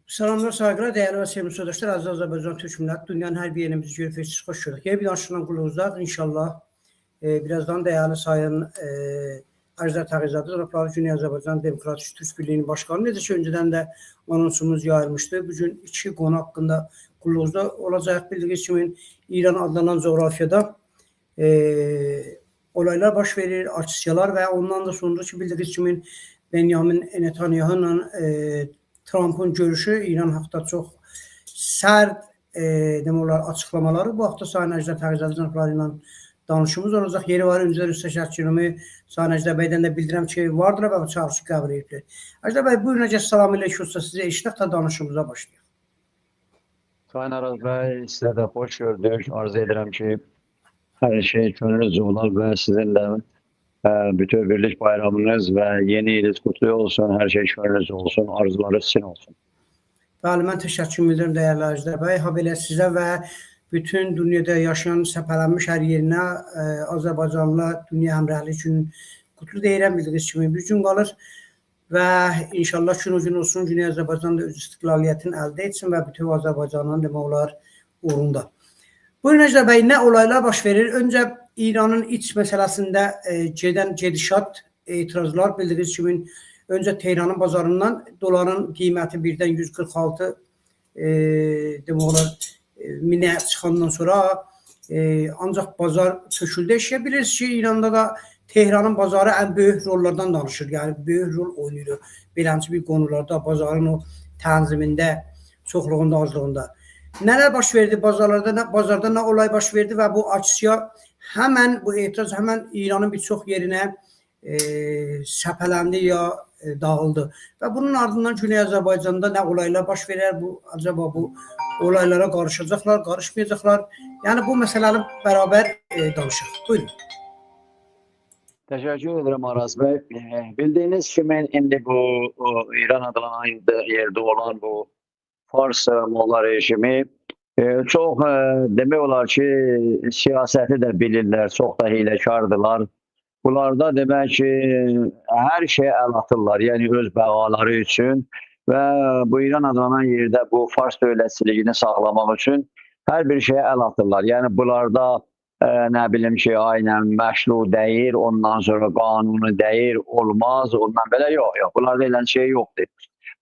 Salamlar, saygılar, değerli ve sevgili arkadaşlar. Aziz Azerbaycan Türk milleti, dünyanın her bir yerine bizi görüp hoş gördük. Yeni bir danışılan qulluğunuzda inşallah birazdan değerli sayın Ajdar Tağizadə Rapları Güney Azərbaycan Demokratik Türk Birliği'nin başkanı. Necə önceden de anonsumuz yayılmıştı. Bugün iki konu hakkında qulluğunuzda olacak. Bildiğiniz kimi İran adlanan coğrafyada olaylar baş verir, açısyalar ve ondan da sonra ki bildiğiniz kimi Benjamin Netanyahu'nun Trump'ın görüşü İran haqqında çox sərt demək olar açıqlamaları. Bu haqda Sayın Ajdar Tağizadə cənabları ilə danışımız olacaq. Yeri var, öncələr üstə şərtçilimi Sayın Ajdar bəydən də bildirəm ki, vardır və çağrışı qəbul edibdir. Ajdar bəy, buyurun, əgər salam aleyküm olsa sizə eşitək də danışımıza başlayaq. Sayın Araz bəy, sizə də xoş gördük. Arzu edirəm ki, hər şey könlünüzce olar və sizin də bütün birlik bayramınız ve yeni iliniz kutlu olsun, her şey könlünüzce olsun, arzuları sizin olsun. Bəli, mən təşəkkür edirəm dəyərli Ajdar bəy. Habelə sizə və bütün dünyada yaşayan, səpələnmiş hər yerinə Azərbaycanla dünya həmrəyliyi üçün kutlu deyirəm. Bildiğiniz kimi bir gün qalır və inşallah gün olsun, Güney Azərbaycan da öz istiqlaliyyətini əldə etsin və bütün Azərbaycanın demək olar uğrunda. Buyurun Ajdar bəy, nə olaylar baş verir? Öncə İranın iç məsələsində gedən gedişat, etirazlar bildiğiniz kimi öncə Tehranın bazarından doların qiyməti birdən 146 demək olar minə çıxandan sonra ancaq bazar çöküldü. Eşiyə bilirsiniz ki, İranda da Tehranın bazarı ən böyük rollardan danışır. Yəni böyük rol oynayır beləncə bir konularda, bazarın o tənzimində, çoxluğunda, azlığında. Nələr baş verdi bazarda nə olay baş verdi və bu açıya hemen bu etiraz hemen İran'ın birçok yerine səpələndi ya dağıldı. Ve bunun ardından Güney Azerbaycan'da ne olaylar baş verir? Acaba bu olaylara karışacaklar, karışmayacaklar? Yani bu meseleleri beraber danışaq. Buyurun. Teşekkür ederim Araz Bey. Bildiğiniz kimi indi bu İran adlanan yerde olan bu Fars Molla rejimi çok demək olar ki, siyaseti de bilirlər, çok da hilekardırlar. Bunlarda demək ki, her şeye el atırlar, yani öz bəğaları üçün ve bu İran adlanan yerde bu Fars dövlətçiliyini saxlamaq üçün her bir şeye el atırlar. Yani bunlarda ne bileyim ki, aynen məşru deyir, ondan sonra kanunu deyir, olmaz, ondan belə yok. Bunlarda elə şey yoktur.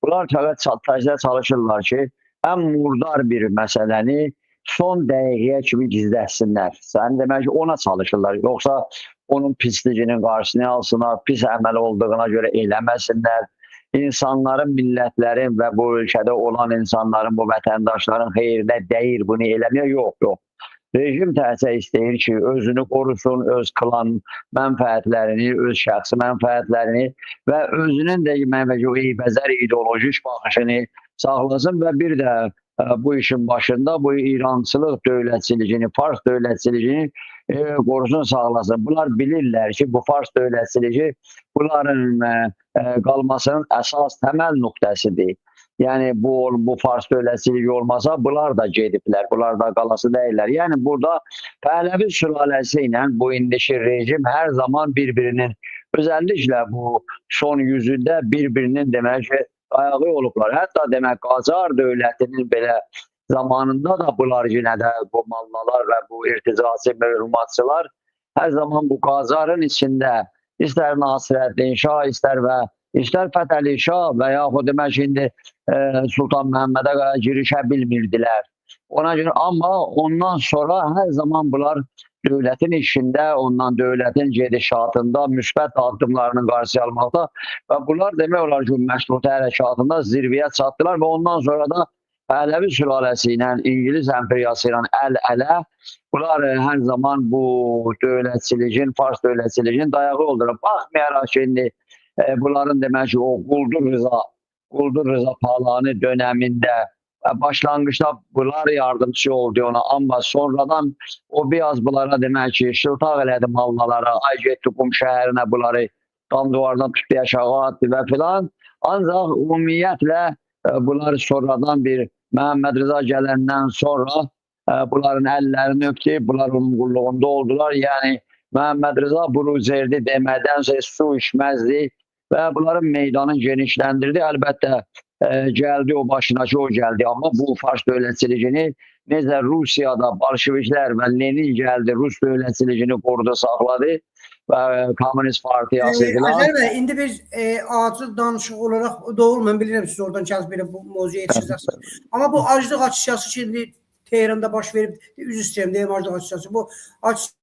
Bunlar təzə çalışırlar ki, ən murdar bir məsələni son dəqiqəyə kimi gizləsinlər. Sən demək ki, ona çalışırlar. Yoxsa onun pisliginin qarşısını alsınlar, pis əməl olduğuna görə eləməsinlər. İnsanların, millətlərin və bu ölkədə olan insanların, bu vətəndaşların xeyrinə deyir, bunu eləməyə yox. Rejim təhsə istəyir ki, özünü qorusun, öz klan mənfəətlərini, öz şəxsi mənfəətlərini və özünün də o eybəcər ideolojik baxışını saxlasın və bir də bu işin başında bu İrançılıq dövlətçiliyini, Fars dövlətçiliyini qorusun, saxlasın. Bunlar bilirlər ki, bu Fars dövlətçiliyi bunların qalmasının əsas təməl nöqtəsidir. Yani bu Fars dövlətçiliyi olmasa bunlar da gediblər, bunlar da qalası deyirlər. Yani burada Pəhləvi sülaləsi ilə bu indiki rejim hər zaman birbirinin, özellikle bu son yüzündə birbirinin demək ki, ayağı olublar. Hətta demək Qacar dövlətinin belə zamanında da bunlar yine de bu mallalar ve bu irticaçı məlumatçılar her zaman bu Qacarın içində istər Nasirəddin Şah, istər Fətəli Şah və yaxud demək şimdi Sultan Məhəmmədə girişə bilmirdilər. Ona görə amma ondan sonra hər zaman bunlar dövlətin işində, ondan dövlətin gedişatında müsbət addımlarının qarşısı almaqda və bunlar demək olar ki, məşrutə hərəkatında zirvəyə çatdılar və ondan sonra da Pəhləvi sülaləsi ilə, İngiliz emperiyası ilə əl-ələ bunlar hər zaman bu dövlətçiliyin, Fars dövlətçiliyin dayağı oldular. Baxmayaraq ki, indi bunların demək ki, o Quldur Rıza Pahlani döneminde başlangıçta bunlar yardımcı oldu ona, ama sonradan o biraz bunlara demək ki, şıltaq elədi mallalara, ay getdi Qum şəhərinə bunları tam duvardan tutdu aşağı attı və filan. Ancaq ümumiyyətlə bunlar sonradan bir Məhəmməd Rıza gələndən sonra bunların əllərini öpdü, bunlar onun qulluğunda oldular. Yəni Məhəmməd Rıza Burucerdi demədənsə su içməzdi və bunların meydanı genişləndirdi. Əlbəttə geldi o başındakı o geldi. Ama bu Fars dövlətçiliyini necə Rusiyada Bolşeviklər və Lenin gəldi, Rus dövlətçiliyini qorudu, saxladı və Komünist Partiyası filan. Azər bəy, indi biz acil danışıq olaraq doğru mən bilirəm siz oradan gəlib belə bu mövzuya yetişəcəksiniz. Amma bu aclıq aksiyası şimdi Tehranda baş verib, üz istəyirəm deyim aclıq aksiyası. Bu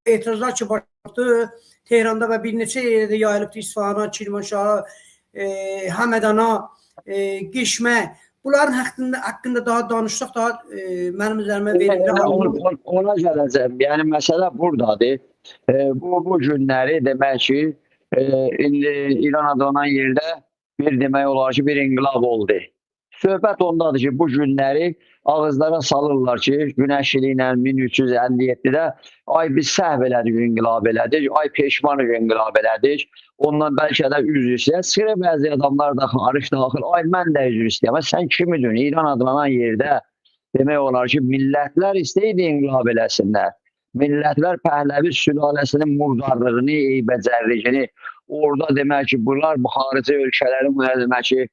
etirazlar ki başladı Tehranda və bir neçə yerdə yayılıbdı İsfahana, Kirmanşaha, Həmədana, Qişmə. Bunların haqqında daha danışsaq daha mənim üzərimə verir. Ona gələcəm. Yəni məsələ buradadır. Bu günləri demək ki, indi İran adlanan yerdə bir demək olar ki, bir inqilab oldu. Söhbət ondadır ki, bu günləri ağızlara salırlar ki, Günəşli ilə 1357-də ay biz səhv elədik, inqilab elədik, ay peşmanıq, inqilab elədik. Ondan bəlkə də üzr istəyir. Sıra bəzi adamlar da xaric daxil, ay mən də üzr istəyirəm. Sən kimidin? İran adlanan yerdə demək olar ki, millətlər istəyirdi inqilab eləsinlər. Millətlər Pəhləvi sülaləsinin murdarlığını, eybəcərliyini, orada demək ki, bunlar bu xarici ölkələrin demək ki,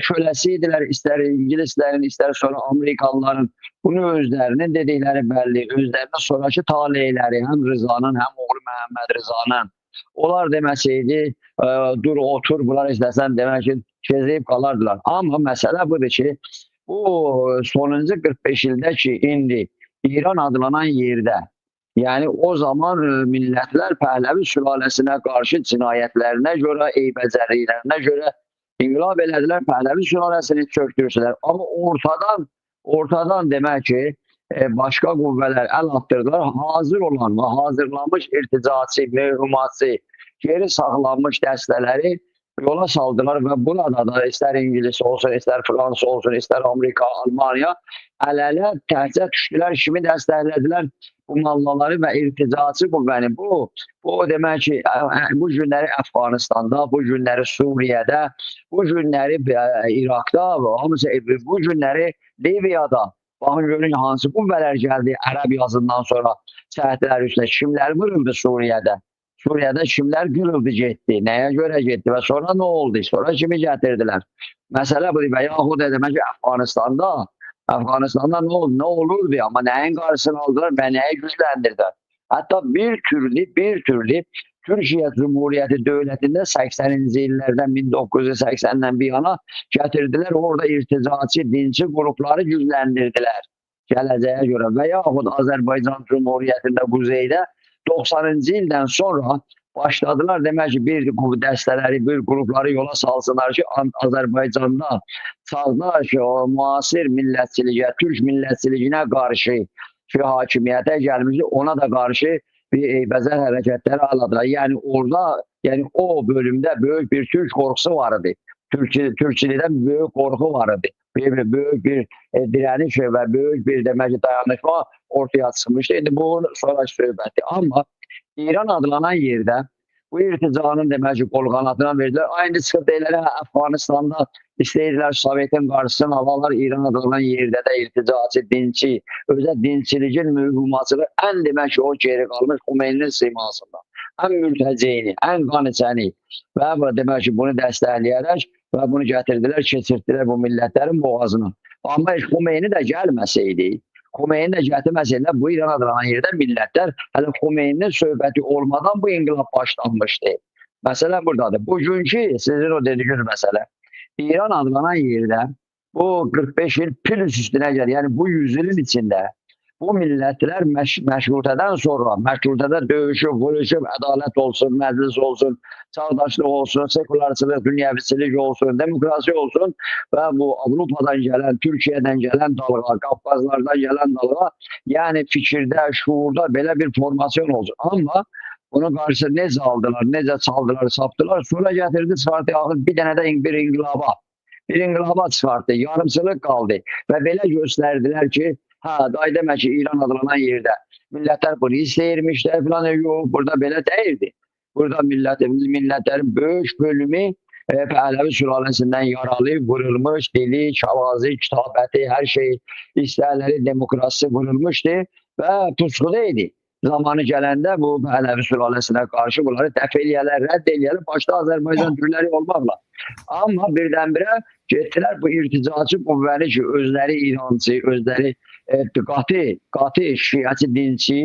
köləsi idilər, istər İngilislərin, istər sonra Amerikalıların. Bunu özlərinin dedikləri bəlli, özlərindən sonraki taleyləri, həm Rızanın, həm oğlu Məhəmməd Rızanın. Onlar deməsəydi, dur, otur, bunlar istəsən demək ki, kezəyib qalardılar. Amma məsələ budur ki, bu sonuncu 45 ildə ki, indi İran adlanan yerdə, yəni o zaman millətlər Pəhləvi sülaləsinə qarşı cinayətlərinə görə, eybəcərliklərinə görə inqilab elədilər, Pəhləvi sülaləsini çöktürsülər. Amma ortadan demək ki, başqa qüvvələr əl atdırdılar. Hazır olan və hazırlanmış irticaçı, mövhumatçı, geri saxlanmış dəstələri yola saldılar və burada da istər İngilis olsun, istər Fransa olsun, istər Amerika, Almaniya əl-ələ təhcə düşdülər, kimi dəstəklədilər bu mallaları və irticaçı qüvvəni. Bu demək ki, bu günləri Əfqanistanda, bu günləri Suriyədə, bu günləri İraqda, bu günləri Liviyada, baxın görün hansı qüvvələr gəldi ərəb yazından sonra səhətlər üstə. Kimlər vuruldu Suriyədə? Suriyədə kimlər qırıldı getdi? Nəyə görə getdi? Və sonra nə oldu? Sonra kimi gətirdilər? Məsələ budur və yaxud demək ki, Əfqanistanda nə olurdu? Amma nəyin qarşısını aldılar və nəyi gücləndirdilər? Hətta bir türlü Türkiyə Cumhuriyyəti dövlətində 80-ci illərdən 1980-dən bir yana gətirdilər. Orada irticaçı, dinçi qrupları gücləndirdilər gələcəyə görə. Və yaxud Azərbaycan Cumhuriyyətində quzeydə 90-cı ildən sonra başladılar demək ki, bir dəstələri, bir qrupları yola salsınlar ki, Azərbaycanda çağdaş o müasir millətçiliyə, türk millətçiliyinə qarşı ki, hakimiyyətə gəlmişdi, ona da qarşı bir eybəcər hərəkətləri aladılar. Yəni orada, yəni o bölümdə böyük bir türk qorxusu var idi. Türkçilikdən böyük qorxu var idi. Böyük bir direniş və böyük bir demək ki, dayanışma ortaya çıxmışdı. İndi bu sonraki söhbətdir. Amma İran adlanan yerdə bu irticanın demək ki, qol qanatına verdilər. Aynı çıxıb deyirlər, Əfqanistanda istəyirlər Sovetin qarşısını alalar. İran adlanan yerdə də irticaçı, dinçi, özə dinçiliyin mühümmatçılığı ən demək ki, o geri qalmış Xümeyninin simasında. Ən mültəceyini, ən qan içəni və demək ki, bunu dəstəkləyərək və bunu gətirdilər, keçirdilər bu millətlərin boğazına. Amma Xümeyni də gəlməsəydi, Xümeyni də gətirməsəydi, bu İran adlanan yerdə millətlər hələ Xümeyninin söhbəti olmadan bu inqilab başlanmışdı. Məsələ buradadır. Bugünkü sizin o dediyiniz məsələ, İran adlanan yerdə bu 45 il plus üstünə gəlir. Yəni bu 100 ilin içində bu millətlər məşrutədən sonra, məşrutədə döyüşüb, vuruşub, ədalət olsun, məclis olsun, çağdaşlıq olsun, sekularçılıq, dünyəviçilik olsun, demokrasi olsun və bu Avropadan gələn, Türkiyədən gələn dalğa, Qafqazlardan gələn dalğa, yəni fikirdə, şuurda belə bir formasyon olsun. Amma bunun qarşısı necə aldılar, necə çaldılar, sapdılar, sonra gətirdi, çıxartdı, bir dənə də bir inqilaba çıxartdı, yarımçılıq qaldı və belə göstərdilər ki, day demək ki, İran adlanan yerdə millətlər bunu istəyirmişlər falan, yox, burada belə deyildi. Burada millətlərin böyük bölümü Pəhləvi sülaləsindən yaralı, vurulmuş, dili, kavazi, kitabəti, hər şey, istərləri, demokrasi vurulmuşdu və pusquda idi. zamanı gələndə bu Ələvi sülaləsinə qarşı bunları dəf eləyərlər, rədd eləyərlər, başda Azərbaycan türləri olmaqla. Amma birdən-birə getdilər bu irticaçı qüvvəni ki, özləri İrancı, özləri qatı şiəçi, dinçi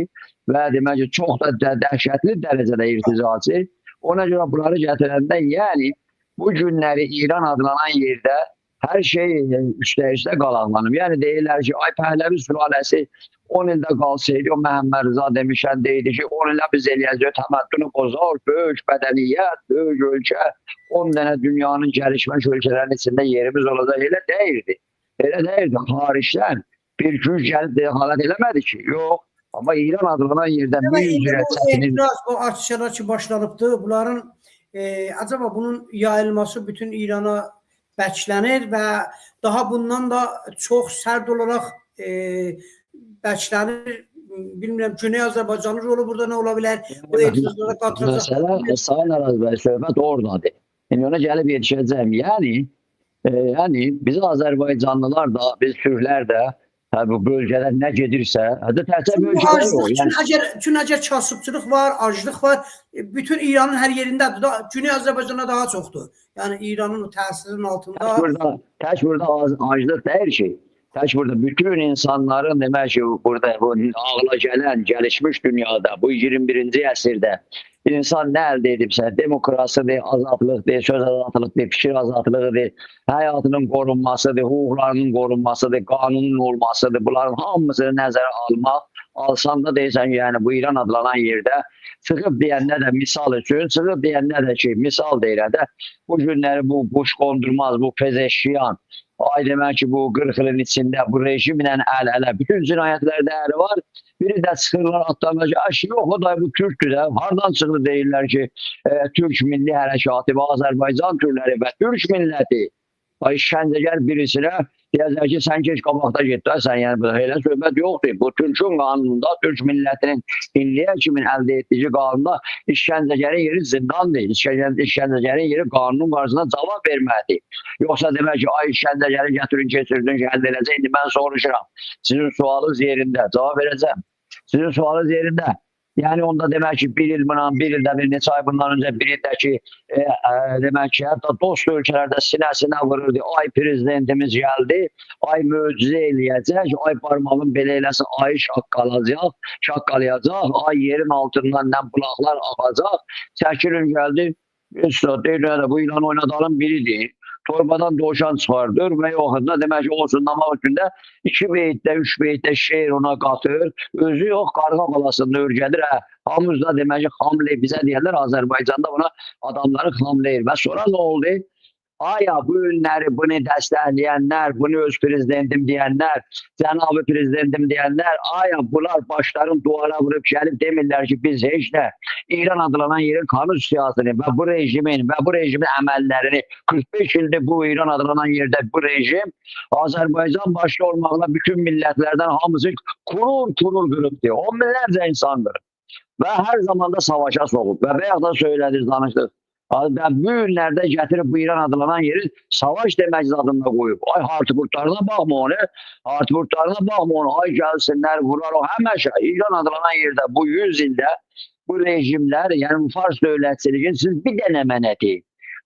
və demək ki, çox da dəhşətli dərəcədə irticaçı. Ona görə bunları gətirəndə, yəni bu günləri İran adlanan yerdə hər şey üstə qalaqlanıb. Yəni deyirlər ki, ay Pəhləvi sülaləsi 10 ildə qalsaydı, o Məhəmməd Rıza demişən deyildi ki, 10 ildə biz eləyəcək təməddünü bozar, böyük bədəniyyət, böyük ölkə, 10 dənə dünyanın gəlişmiş ölkələrin içində yerimiz olacaq. Elə deyildi. Elə deyildi. Xaricdən bir gün gəlib dəxalət eləmədi ki, yox. Amma İran adlanan yerdən bir cürət çətinir. Bu atışlar ki başlanıbdır, bunların acaba bunun yayılması bütün İrana bəklənir və daha bundan da çox sərt olaraq bəklənir. Bilmirəm, Güney Azərbaycanın rolu burada nə ola bilər? Bu etirazlara qatılacaq. Məsələ, Sayın Araz bəy, söhbət oradadır. İndi ona gəlib yetişəcəm. Yəni biz Azərbaycanlılar da, biz Türklər də bu bölgədə nə gedirsə, hətta təkcə bölgədə yox. Çünki əgər kasıbçılıq var, aclıq var, bütün İranın hər yerindədir. Güney Azərbaycanda daha çoxdur. Yəni İranın təsirinin altında. Tək burada aclıq deyil ki. Tək burada bütün insanların demək ki, burada bu ağla gələn, gəlişmiş dünyada, bu 21-ci əsrdə insan nə əldə edibsə, demokrasiyadır, azadlıqdır, söz azadlıqdır, fikir azadlığıdır, həyatının qorunmasıdır, hüquqlarının qorunmasıdır, qanunun olmasıdır. Bunların hamısını nəzərə almaq, alsan da deyirsən, yəni bu İran adlanan yerdə çıxıb deyəndə də misal üçün, çıxıb deyəndə də ki, misal deyirəm də, bu günləri bu quş qondurmaz, bu Pezeşkiyan, ay demək ki, bu 40 ilin içində bu rejimlə əl-ələ bütün cinayətlərdə əli var. Biri də çıxırlar atlanır ki, yox, o da bu Türkdür də. Hardan çıxır deyirlər ki, Türk Milli Hərəkatı və Azərbaycan türləri və Türk milləti. Ay işgəncəgər birisinə deyəcək ki, sən keç qabaqda get də, sən yəni elə söhbət yoxdur. Bu Türkün qanununda, Türk millətinin indiyə kimin əldə etdiyi qanunda işgəncəgərin yeri zindandır. İşgəncəgərin yeri qanunun qarşısında cavab verməlidir. Yoxsa demək ki, ay işgəncəgəri gətirin, keçirdin ki, əldə edəcək. İndi mən soruşuram. Sizin sualınız yerində. Cavab verəcəm. Sizin sualınız yerində. Yəni onda demək ki, bir ildə bir neçə ay bundan öncə bir ildə ki, demək ki, hətta dost ölkələrdə sinəsinə vururdu. Ay prezidentimiz gəldi, ay möcüzə eləyəcək, ay barmağın belə eləsin, ay şaqqalayacaq, ay yerin altından nə bulaqlar axacaq. Çəkilin gəldi, deyirlər bu ilan oynadalım biridir. Torbadan doğuşan çıxardır və yoxunda demək ki, olsunlamaq üçün də 2 beytdə, 3 beytdə şeir ona qatır. Özü yox, qarğa qalasında örgədir. Hamımız da demək ki, Hamle bizə deyərlər, Azərbaycanda buna adamları Hamleyir. Və sonra nə oldu? Aya bu günləri bunu dəstəkləyənlər, bunu öz prezidentim deyənlər, cənabı prezidentim deyənlər, aya bunlar başlarını duvara vurub gəlib demirlər ki, biz heç də İran adlanan yerin kanun siyasətini və bu rejimin əməllərini 45 ildir bu İran adlanan yerdə bu rejim Azərbaycan başda olmaqla bütün millətlərdən hamısı kurur qırıbdır. 10 minlərcə insandır. Və hər zamanda savaşa soğub. Və bayaq da söylədik, danışdıq. Bu günlərdə gətirib bu İran adlanan yeri savaş demək zadında qoyub. Ay Hartburtlarına baxma onu. Ay gəlsinlər, vurar o həməşə. İran adlanan yerdə bu 100 ildə bu rejimlər, yəni Fars dövlətçiliyin siz bir dənə mənəti.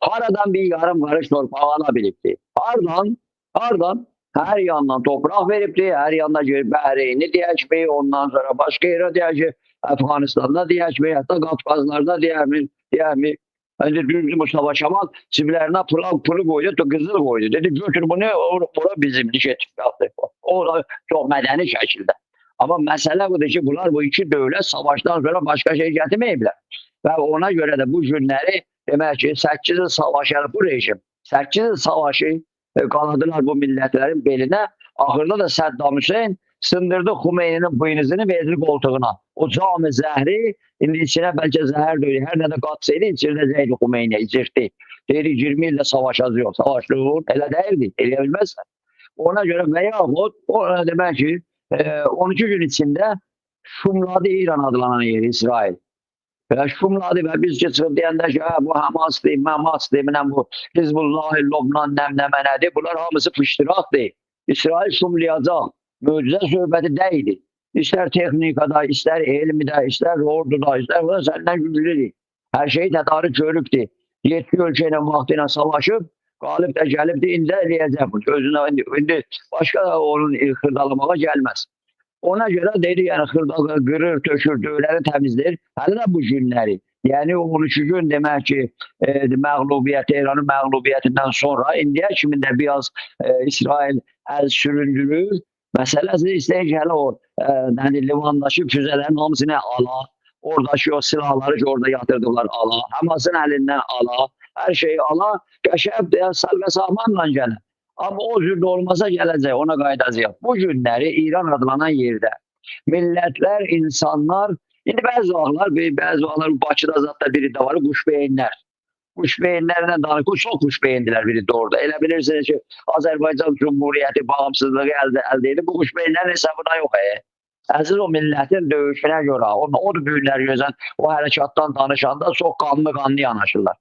Haradan bir yarım qarış torpağı ala bilibdir. Hardan? Hər yandan topraq veribdir. Hər yanda Bəhreyni deyək mi, ondan sonra başqa yerə deyək ki, Əfqanistanda deyək mi, hətta Qafqazlarda deyək mi. Önce düzdür Mustafa Kemal çivilerine pulu koydu, kızıl koydu. Dedi götür bunu, ora bizimlik etib yaptı. O da çok mədəni şəkildə. Amma məsələ budur ki, bunlar bu iki dövlət savaşdan sonra başqa şey gətirməyiblər. Və ona görə də bu günləri demək ki, 8 yıl savaşır bu rejim. 8 yıl savaşı qaladılar bu millətlərin belinə. Axırda da Səddam Hüseyin sındırdı Xumeyninin buynuzunu verdi koltuğuna. O cami zəhri indi içine bəlkə zəhər döyür. Hər nə də qatsaydı içirdəcəkdi Xumeyniyə, içirdi. Deyir 20 ildə savaşacaq. Savaşlığın elə deyildi, eləyə bilməzsən. Ona görə və yaxud o demək ki 12 gün içində şumladı İran adlanan yeri İsrail. Və şumladı və biz çıxıb deyəndə ki, bu Hamasdır, bu Hizbullah, Lobnan, nəmnəmənədir. Bunlar hamısı fışdıraqdır. İsrail şumlayacaq. Möcüzə söhbəti deyildi. İster texnikada, ister elmdə, ister orduda, ister burada səndən güclüdür. Hər şeyi tədarük görübdür. 7 ölkə ilə vaxtı ilə savaşıb, qalib də gəlibdir, indi də eləyəcək bu. Gözünə indi başqa da onun xırdalamağa gəlməz. Ona görə dedi, yəni xırdalı qırır, tökür, döyləri təmizləyir. Hələ də bu günləri. Yəni 13 gün demək ki, məğlubiyyət, İranın məğlubiyyətindən sonra indiyə kimi də biraz İsrail əl süründürür. Məsələsi istəyir ki, hələ o Livandakı füzələrin hamısını ala, oradakı o silahları ki, orada yatırdılar ala, Həmasın əlindən ala, hər şeyi ala, qəşəb səlbə sahmanla gəlir. Amma o cürdə olmasa gələcək, ona qaydacaq. Bu günləri İran adlanan yerdə millətlər, insanlar, indi bəzi vaxtlar Bakıda zətdə biri də var, quşbeyinlər. Quşbeyinlərlə danışıq, çox quşbeyindilər biri də orada. Elə bilirsiniz ki, Azərbaycan Cumhuriyyəti bağımsızlığı əldə edib, bu quşbeyinlərin hesabına yox. Əziz o millətin döyüşünə görə, o da büyünlər gözən, o hərəkatdan danışanda çox qanlı yanaşırlar.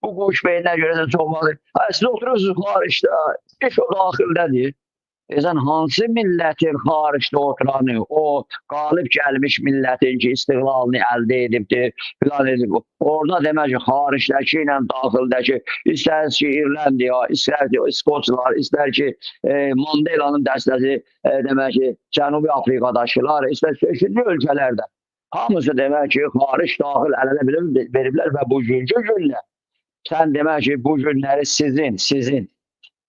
Bu quşbeyinlər görə də çox vaxt, siz oturursunuz xaricdə, iş o daxildədir. Sən hansı millətin xaricdə oturanı, o qalib gəlmiş millətin ki, istiqlalını əldə edibdir, filan edib. Orada demək ki, xaricdəki ilə daxildəki, istər ki, İrlandiya, istər ki, İskoçlar, istər ki, Mandela'nın dəstəsi, demək ki, Cənubi Afrikadaşılar, istər ki, çeşitli ölkələrdə. Hamısı demək ki, xaric daxil ələ veriblər və bu günlə. Sən demək ki, bu günləri sizin,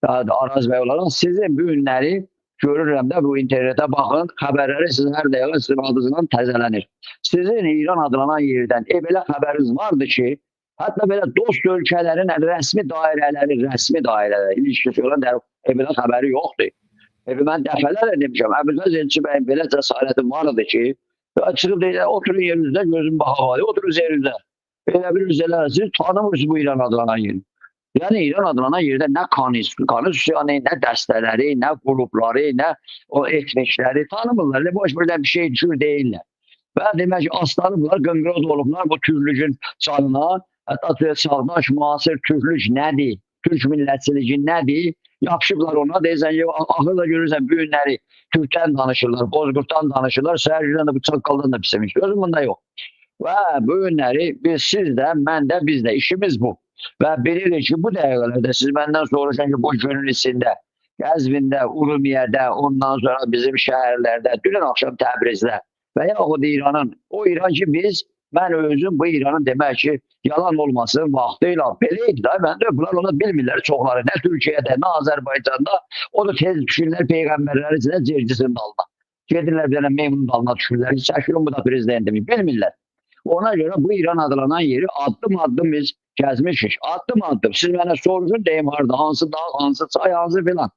Araz bəy olaraq sizin bu günləri görürəm də bu internetə baxın, xəbərləri sizin hər dəqiqə sizin adınızdan təzələnir. Sizin İran adlanan yerdən belə xəbəriniz vardı ki, hətta belə dost ölkələrin rəsmi dairələri, ilişkisi olan belə xəbəri yoxdur. Mən dəfələrlə demişəm, Əbülfəz Elçi bəyin belə cəsarəti vardı ki, çıxıb deyir, oturun yerinizdə, gözün baxaq, oturun yerinizdə. Elə bilirsiniz, siz tanımırsınız bu İran adlanan yeri. Yəni İran adlanan yerdə nə konstitusiyanı, nə dəstələri, nə qrupları, nə o etnikləri tanımırlar. Boş bir şey cür deyirlər. Və demək ki, aslanıblar, qınqroz olublar bu türlüğün canına. Hətta çağdaş, müasir türlük nədir? Türk millətçiliyi nədir? Yapışıblar ona. Deyirsən ki, axırda görürsən, bu günləri Türkdən danışırlar, Bozqurtdan danışırlar, səhərcüdən də bu çaqqaldan da pisəmiş. Gözüm bunda yox. Və bu günləri biz, siz də, mən də, biz də, işimiz bu. Və bilirik ki, bu dəqiqələrdə siz məndən soruşan ki, bu günün içində, Qəzvində, Urumiyədə, ondan sonra bizim şəhərlərdə, dünən axşam Təbrizdə və yaxud İranın, o İran ki biz, mən özüm bu İranın demək ki, yalan olmasın vaxtıyla belə idi da, mən də bunlar onu bilmirlər çoxları, nə Türkiyədə, nə Azərbaycanda, o da tez düşürlər Peyğəmbərləri içində cercisinin dalına. Gedirlər bir dənə meymunun dalına düşürlər ki, çəkirin bu da prezidentimi, bilmirlər. Ona görə bu İran adlanan yeri addım biz gəzmişik. Addım. Siz mənə soruşun, deyim harada, hansı dağ, hansı çay, hansı filan.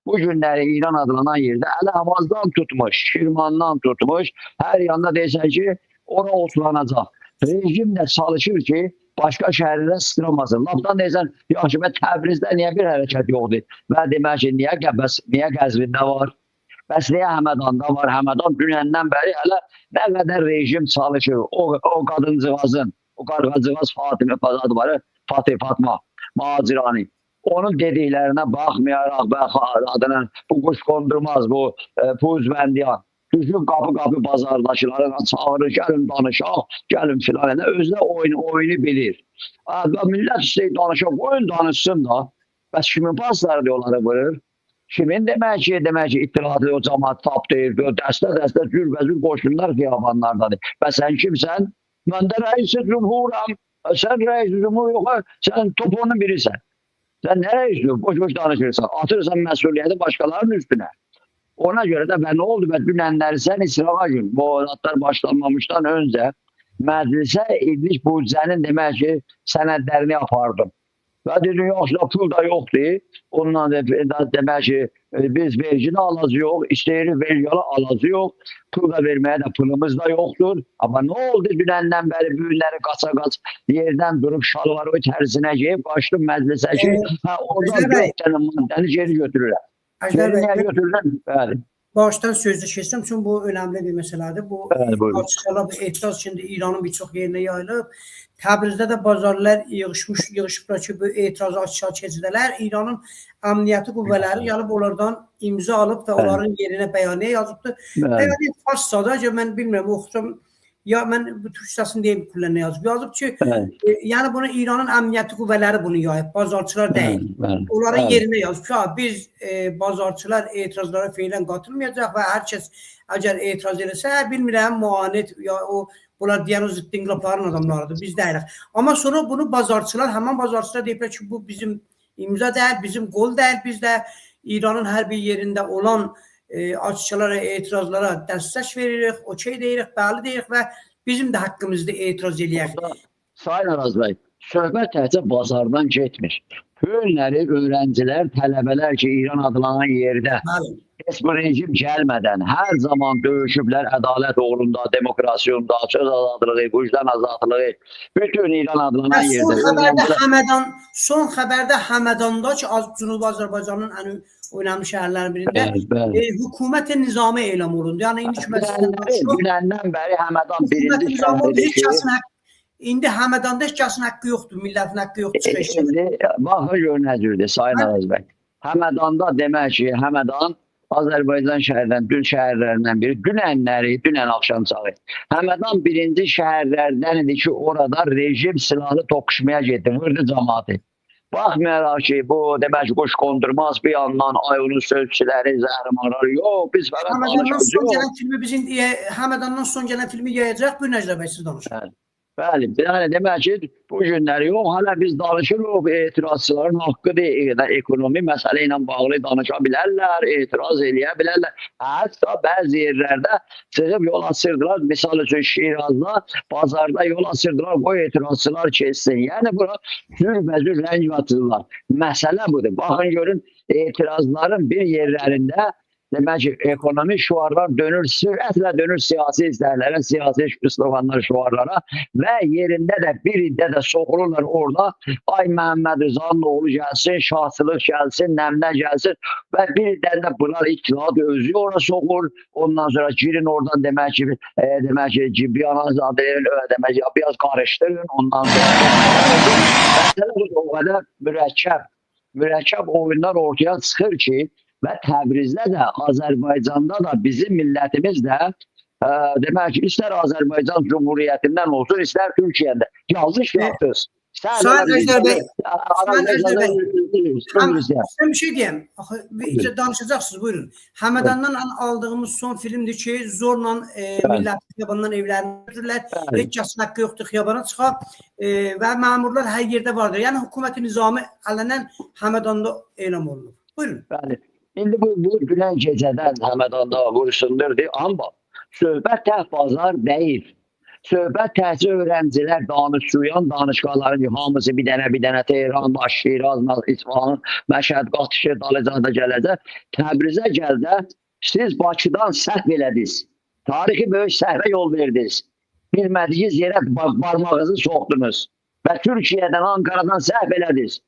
Bu günləri İran adlanan yerdə Əl-Havazdan tutmuş, Şirmandan tutmuş, hər yanda deyəsən ki, ora oturanacaq. Rejim də çalışır ki, başqa şəhərlərə sıçramasın. Lapdan deyəsən, yaxşı, Təbrizdə niyə bir hərəkət yoxdur? Və demək ki, niyə Qəzvində var? Bəs niyə Həmədanda var? Həmədan dünəndən bəri hələ nə qədər rejim çalışır. O qadıncığazın, o qarğacığaz Fatma, Macirani. Onun dediklərinə baxmayaraq adına bu quş qondurmaz, bu Puzvəndiyan. Düzgün qapı bazardakılarına çağırır, gəlin danışaq, gəlin filan. Özünə oyunu bilir. Millət istəyir danışaq, oyun danışsın da. Bəs kimin pasları onları vurur? Kimin demək ki, ittiladı o cəmaat tapdır, dəstə cürbəcür qoşunlar xiyabanlardadır. Və sən kimsən? Mən də rəis-i cumhuram. Sən rəis-i cumhur yox, sən topunun birisən. Sən nə rəis-i boş danışırsan, atırsan məsuliyyəti başqalarının üstünə. Ona görə də nə oldu? Dünənləri sən İsrail gün, bu olaylar başlanmamışdan öncə məclisə İdris Bucənin demək ki, sənədlərini apardım. Və dedim, yoxsa pul da yoxdur. Ondan demək ki, biz vergini alacaq, istəyirik vergiyi alacaq. Pul da verməyə də pulumuz da yoxdur. Amma nə oldu dünəndən bəri bu günləri qaça-qaç yerdən durub şalvarı tərsinə geyib, qaçdım məclisə ki, oradan 4 dənə maddəni geri götürürəm. Geri niyə götürürəm? Bəli. Baştan sözü keçsəm, çünki bu önemli bir meseledir. Bu Bəli, buyurun. açıqlar, bu etiraz şimdi İranın birçok yerine yayılıb. Təbrizdə də bazarlar yığışıblar ki, bu etirazı açığa keçirdilər. İranın əmniyyəti qüvvələri gəlib onlardan imza alıb və onların yerinə bəyaniyyə yazıbdır. Bəli. Bəyaniyyə farsdadır, mən bilmirəm, oxusam ya mən bu türkçəsini deyim kullanı yazıb. Yazıb ki, yəni bunu İranın əmniyyəti qüvvələri bunu yayıb, bazarçılar deyil. Onların yerinə yazıb ki, biz bazarçılar etirazlara feilən qatılmayacaq və hər kəs əgər etiraz edirsə, bilmirəm, muanid ya o bunlar deyən o ziddi inqilabların adamlarıdır, biz deyirik. Amma sonra bunu bazarçılar, həmin bazarçılar deyiblər ki, bu bizim imza deyil, bizim qol deyil, biz də İranın hər bir yerində olan açıqlara, etirazlara dəstək veririk, okey deyirik, bəli deyirik və bizim də haqqımızda etiraz eləyək. Sayın Araz bəy, söhbət təhcə bazardan getmir. Günləri öğrencilər, tələbələr ki, İran adlanan yerdə heç bu rejim gəlmədən hər zaman döyüşüblər ədalət uğrunda, demokrasi uğrunda, söz azadlığı, vicdan azadlığı, bütün İran adlanan yerdə. Son xəbərdə Həmədanda ki, Cənubi Azərbaycanın ən önemli şəhərlərin birində hökumət-i nizami elan olundu. Yəni indi dünəndən bəri Həmədan birinci şəhərdir. İndi Həmədanda heç kəsin haqqı yoxdur, millətin haqqı yoxdur. Şimdi baxın görün nə cürdür Sayın Araz bəy. Həmədanda demək ki, Həmədan Azərbaycan şəhərdən, dün şəhərlərindən biri, dünən axşam çağı. Həmədan birinci şəhərlərdən idi ki, orada rejim silahlı toqquşmaya getdi, vurdu cəmaatı. Baxmayaraq ki, bu demək ki, quş qondurmaz bir yandan ayının sözçüləri, zəhrimarlar, yox, biz falan Həmədandan son gələn filmi yayacaq, bu Necdə bəy, siz danışın. Bəli, yəni demək ki, bu günləri yox, hələ biz danışırıq, etirazçıların haqqıdır, ekonomi məsələ ilə bağlı danışa bilərlər, etiraz eləyə bilərlər. Hətta bəzi yerlərdə çıxıb yol açırdılar, misal üçün Şirazda, bazarda yol açırdılar, qoy etirazçılar keçsin. Yəni bura cürbəcür rəng atırlar. Məsələ budur. Baxın görün, etirazların bir yerlərində demək ki, ekonomi şuarlar dönür, sürətlə dönür siyasi istəklərə, siyasi sloganlar şuarlara və yerində də bir iddə də soxulurlar orada. Ay Məhəmməd Rızanın oğlu gəlsin, şahsılıq gəlsin, nəmlə gəlsin və bir iddən də bunlar ikilat özü orada soxur. Ondan sonra girin oradan demək ki, bir anazadı, demək ki, biraz qarışdırın. Ondan sonra o qədər mürəkkəb oyunlar ortaya çıxır ki, və Təbrizdə də, Azərbaycanda da bizim millətimiz də demək ki, istər Azərbaycan Cumhuriyyətindən olsun, istər Türkiyədə yanlış yaptınız. Sayın Necdə bəy, sizə bir şey deyəm, danışacaqsınız, buyurun. Həmədandan aldığımız son filmdir ki, zorla millət xiyabandan evlərini götürürlər, heç kəsin haqqı yoxdur, xiyabana çıxar və məmurlar hər yerdə vardır. Yəni, hökuməti nizamı ələnən Həmədanda elam olunur. Buyurun. Bəli. İndi bu dünən gecədən Həmədanda vuruşundurdu, amma söhbət tək bazar deyil. Söhbət təhsil öğrencilər danışuyan danışqaların hamısı bir dənə Tehran, Şiraz, İsfahan, Məşhəd, Qatışır, Dalıcada gələcək. Təbrizə gəldə siz Bakıdan səhv elədiniz. Tarixi böyük səhvə yol verdiniz. Bilmədiyiniz yerə barmağınızı soxdunuz və Türkiyədən, Ankaradan səhv elədiniz.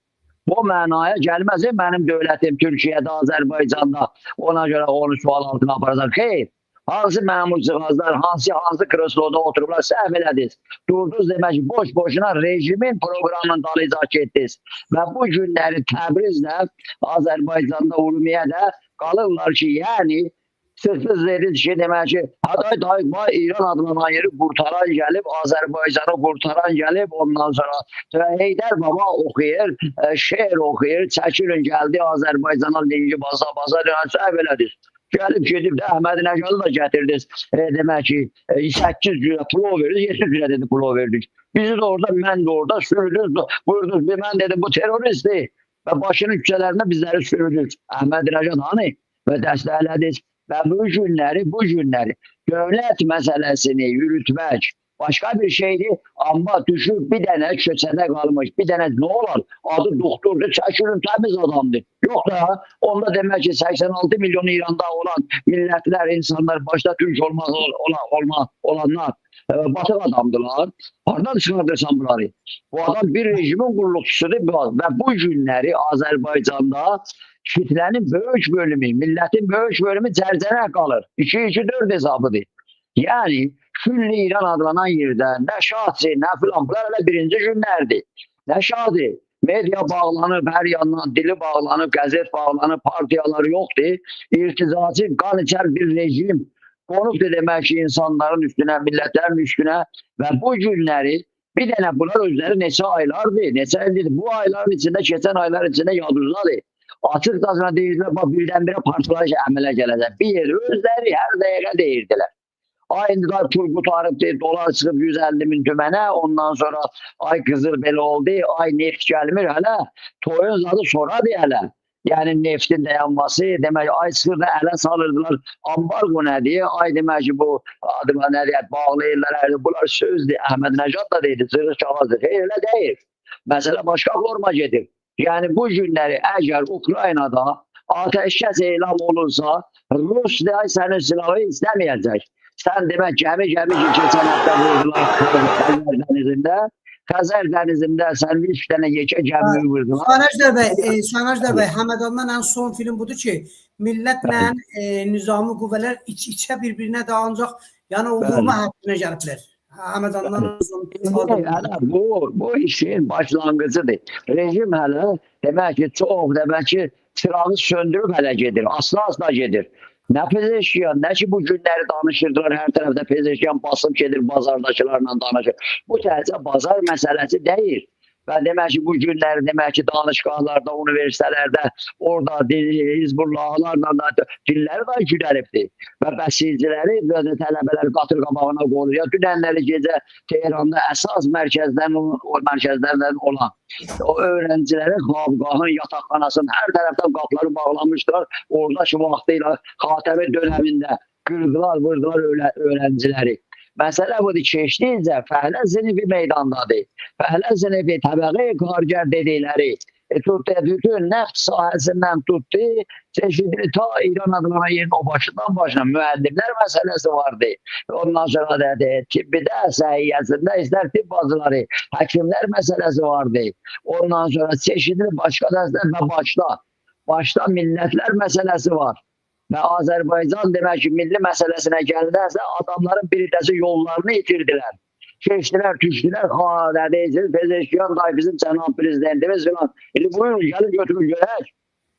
Bu mənaya gəlməz mənim dövlətim Türkiyədə, Azərbaycanda ona görə onu sual altına aparacaq. Xeyr, hansı məmur cihazlar, hansı kresloda oturublar, səhv elədiniz. Durdunuz demək ki, boş-boşuna rejimin programını dalıcaq etdiniz. Və bu günləri Təbrizdə, Azərbaycanda, Urmiyədə qalırlar ki, yəni sözsüz dediniz ki, demək ki, aday daima İran adlanan yeri qurtaran gəlib, Azərbaycanı qurtaran gəlib, ondan sonra Heydər Baba oxuyur, şeir oxuyur, çəkilin gəldi Azərbaycana lingi baza səhv elədiniz. Gəlib gedib də Əhməd Nəcadı da gətirdiniz. Demək ki, 800 lira pul verdik, 700 lira dedi pul verdik. Bizi də orada, mən də orada sürüdünüz, buyurdunuz, mən dedim bu teröristdir və başının küçələrində bizləri sürüdünüz. Əhməd Nəcad hani və dəstəklədiniz. Və bu günləri dövlət məsələsini yürütmək, Başka bir şeydi. Amma düşüp bir dənə köçədə qalmış, bir dənə nə olar? Adı doktordur, çəkirin təmiz adamdır. Yox da, onda demək ki 86 milyon İranda olan millətlər, insanlar, başta Türk olanlar batıq adamdılar. Hardan çıxardırsan bunları? Bu adam bir rejimin qulluqçusudur və bu günləri Azərbaycanda kütlənin böyük bölümü, millətin böyük bölümü cərcənə qalır. 2-2-4 hesabıdır. Yəni Külli İran adlanan yerdə nə şahsi, nə filan, bunlar elə birinci günlərdir. Nə şahsi, media bağlanıb, hər yandan dili bağlanıb, qəzet bağlanıb, partiyalar yoxdur. İrtizacı, qan içər bir rejim qonubdur demək ki, insanların üstünə, millətlərin üstünə və bu günləri bir dənə bunlar özləri neçə aylardır, neçə ildir. Bu ayların içində, keçən aylar içində yadınızdadır. Açıq dasına deyirdilər, birdən-birə partiyalar əmələ gələcək. Bir yer özləri hər dəqiqə deyirdilər. Ay indi Turgut Arıqdır, dolar çıxıb 150 min tümənə, ondan sonra ay qızıl belə oldu, ay neft gəlmir hələ, toyun zadı sonradır hələ. Yəni neftin dayanması, demək ay çıxır da ələ salırdılar, ambargo nədir, ay demək ki bu adıma nədir, bağlayırlar, bunlar sözdür, Əhməd Nəcad da deyildi, zırıq kağızdır, elə deyil. Məsələ başqa forma gedir. Yəni bu günləri əgər Ukraynada ateşkəs elan olunsa, Rus da sənin silahı istəməyəcək. Sən demək gəmi ki keçən həftə vurdular Xəzər dənizində. Xəzər dənizində sən 3 dənə yekə gəmi vurdular. Sanajdar bəy, Həmədandan ən son film budur ki, millətlə nizami qüvvələr iç-içə bir-birinə də ancaq yəni o vurma həddinə gəliblər. Həmədandan son. Bu işin başlanğıcıdır. Rejim hələ demək ki çox demək ki çırağı söndürüb hələ gedir. Asla gedir. Nə Pezeşkiyan, nə ki bu günləri danışırdılar, hər tərəfdə Pezeşkiyan basıb gedir, bazardakılarla danışır. Bu təhcə bazar məsələsi deyil. Və demək ki, bu günləri demək ki, danışqahlarda, universitetlərdə, orada Hizbullahlarla da dilləri da güdəlibdir. Və bəsirciləri və tələbələri qatır qabağına qoyur. Dünənləri gecə Tehranda əsas mərkəzlərdən olan o öğrencilərin xabqahın, yataqxanasının hər tərəfdən qapıları bağlamışlar. Oradakı vaxtıyla Xatəmi dönəmində qırdılar, vurdular öğrenciləri. Məsələ budur ki, keçdikcə fəhlə zinifi meydandadır. Fəhlə zinifi təbəqi qargər dedikləri tuttu, bütün nəft sahəsindən tuttu, çeşidli ta İran adlanan yerin o başına müəllimlər məsələsi vardı. Ondan sonra da tibbidə, səhiyyəsində istər tibb bazıları, həkimlər məsələsi vardı. Ondan sonra çeşidli başqa dərslər və başda millətlər məsələsi var. Və Azərbaycan demək ki, milli məsələsinə gəldərsə, adamların birdəsi yollarını itirdilər. Keçdilər, düşdülər, dədəyəcək, Pezeşkiyan da bizim cənab prezidentimiz filan. Buyurun, gəlin götürün görək.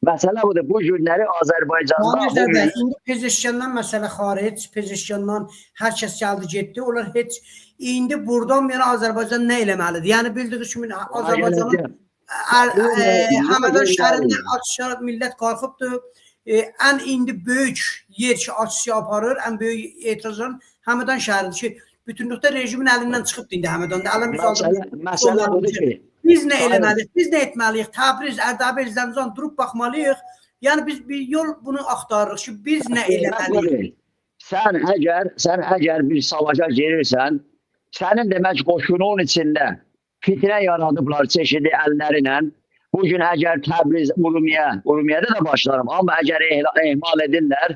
Məsələ budur, bu günləri Azərbaycanda... İndi Pezeşkiyandan məsələ xaric, Pezeşkiyandan hər kəs gəldi, getdi. Onlar heç indi buradan yəni Azərbaycan nə eləməlidir? Yəni bildiğiniz kimi Azərbaycanın Həmədan şəhərində açışa millət qalxıbdır. Ən indi böyük yer ki, açısı aparır, ən böyük etirazların Həmədan şəhəridir ki, bütünlükdə rejimin əlindən çıxıbdır indi Həmədanda. Məsələ budur ki, biz nə eləməliyik, biz nə etməliyik? Təbriz, Ərdəbil, Zəmzan durub baxmalıyıq. Yəni biz bir yol bunu axtarırıq ki, biz nə eləməliyik? Sən əgər bir savaşa girirsən, sənin demək qoşunun içində fitnə yaradıblar çeşidi əllərinə. Bugün əgər Təbriz, Urumiyədə də başlarım, amma əgər ehmal edirlər,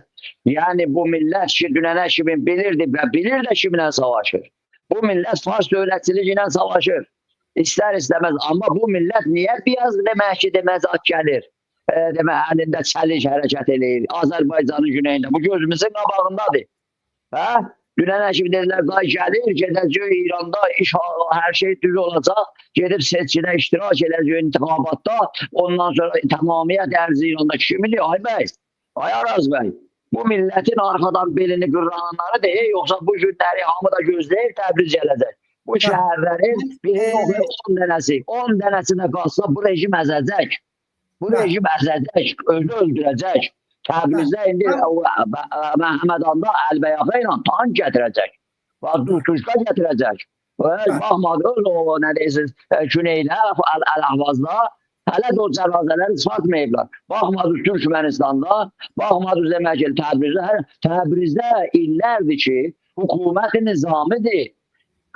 yəni bu millət ki, dünənə kimi bilirdi və bilir də kiminlə savaşır. Bu millət Fars dövlətçiliyi ilə savaşır. İstər istəməz, amma bu millət niyə biraz demək ki, at gəlir? Demək, əlində çəliş hərəkət edir, Azərbaycanın güneyində, bu gözümüzün qabağındadır. Hə? Dünənə kimi dedilər, daha gəlir, gedəcək İranda, hər şey düz olacaq, gedib seçkidə iştirak edəcək intixabatda, ondan sonra tamamiyyət ərzi İranda kimidir? Ay bəy, ay Araz bəy, bu millətin arxadan belini qırrananları deyil, yoxsa bu günləri hamı da gözləyir, Təbriz gələcək. Bu şəhərlərin 10 dənəsinə qalsa bu rejim əzəcək. Bu rejim əzəcək, özü öldürəcək. Təbrizdə indi Məhəmədanda əlbəyaxa ilə tank gətirəcək. Tuşqa gətirəcək. Baxmadınız o nə deyirsiniz, Güneydə, Əl-Əhvazda hələ də o cənazələri satmayıblar. Baxmadınız Türkmenistanda, baxmadınız demək ki, Təbrizdə illərdir ki, hökuməti nizamidir.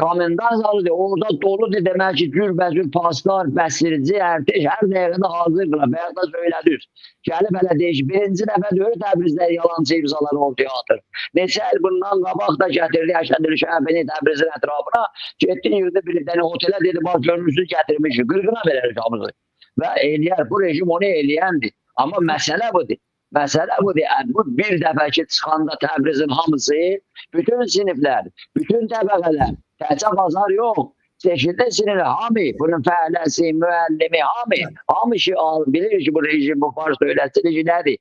komendant zalıdır. Orada doludur demək ki, cürbəcür paslar, bəsirci, ərteş hər dəqiqədə hazırdılar. Bayaq da söylədik. Gəlib hələ deyir ki, birinci dəfə deyir Təbrizdə yalançı imzaları ortaya atır. Neçə il bundan qabaq da gətirdi Əşhədül Şəhəbini Təbrizin ətrafına. Getdi yürüdü bir dənə otelə dedi, bax görmüşsünüz gətirmişik. Qırğına verərik hamımızı. Və eləyər, bu rejim onu eləyəndir. Amma məsələ budur. Məsələ budur. Bu bir dəfə ki çıxanda Təbrizin hamısı, bütün siniflər, bütün təbəqələr, təkcə bazar yox. Çeşitli sinirler, hamı, bunun fəhləsi, müəllimi, hamı şey bilir ki bu rejim, bu fars dövlətçiliyi nədir?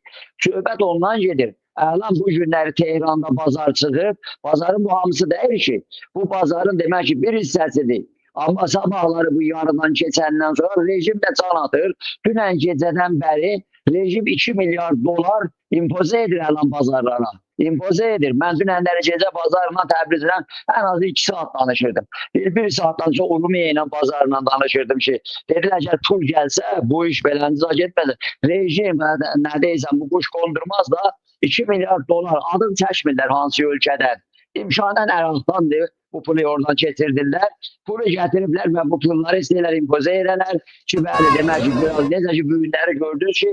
Söhbət ondan gedir. Əlan bu günləri Tehranda bazar çıxıb, bazarın bu hamısı deyir ki, bu bazarın demək ki bir hissəsidir. Amma sabahları bu yarıdan keçəndən sonra rejim də can atır. Dünən gecədən bəri rejim 2 milyar dolar impoze edir əlan bazarlara. İmpoze edir. Mən dünənləri gecə bazarla Təbrizlə ən az 2 saat danışırdım. Bir saatdan sonra Urmiye ilə bazarla danışırdım ki, dedilər ki, pul gəlsə bu iş belənizə getməz. Rejim nə deyirsən bu quş qondurmaz da 2 milyar dolar adım çəkmirlər hansı ölkədən. İmkanən Əraqdandır. Bu pulu oradan getirdirlər. Pulu gətiriblər və bu pulları istəyirlər impoze edələr ki, bəli demək ki, biraz necə ki, bu günləri gördünüz ki,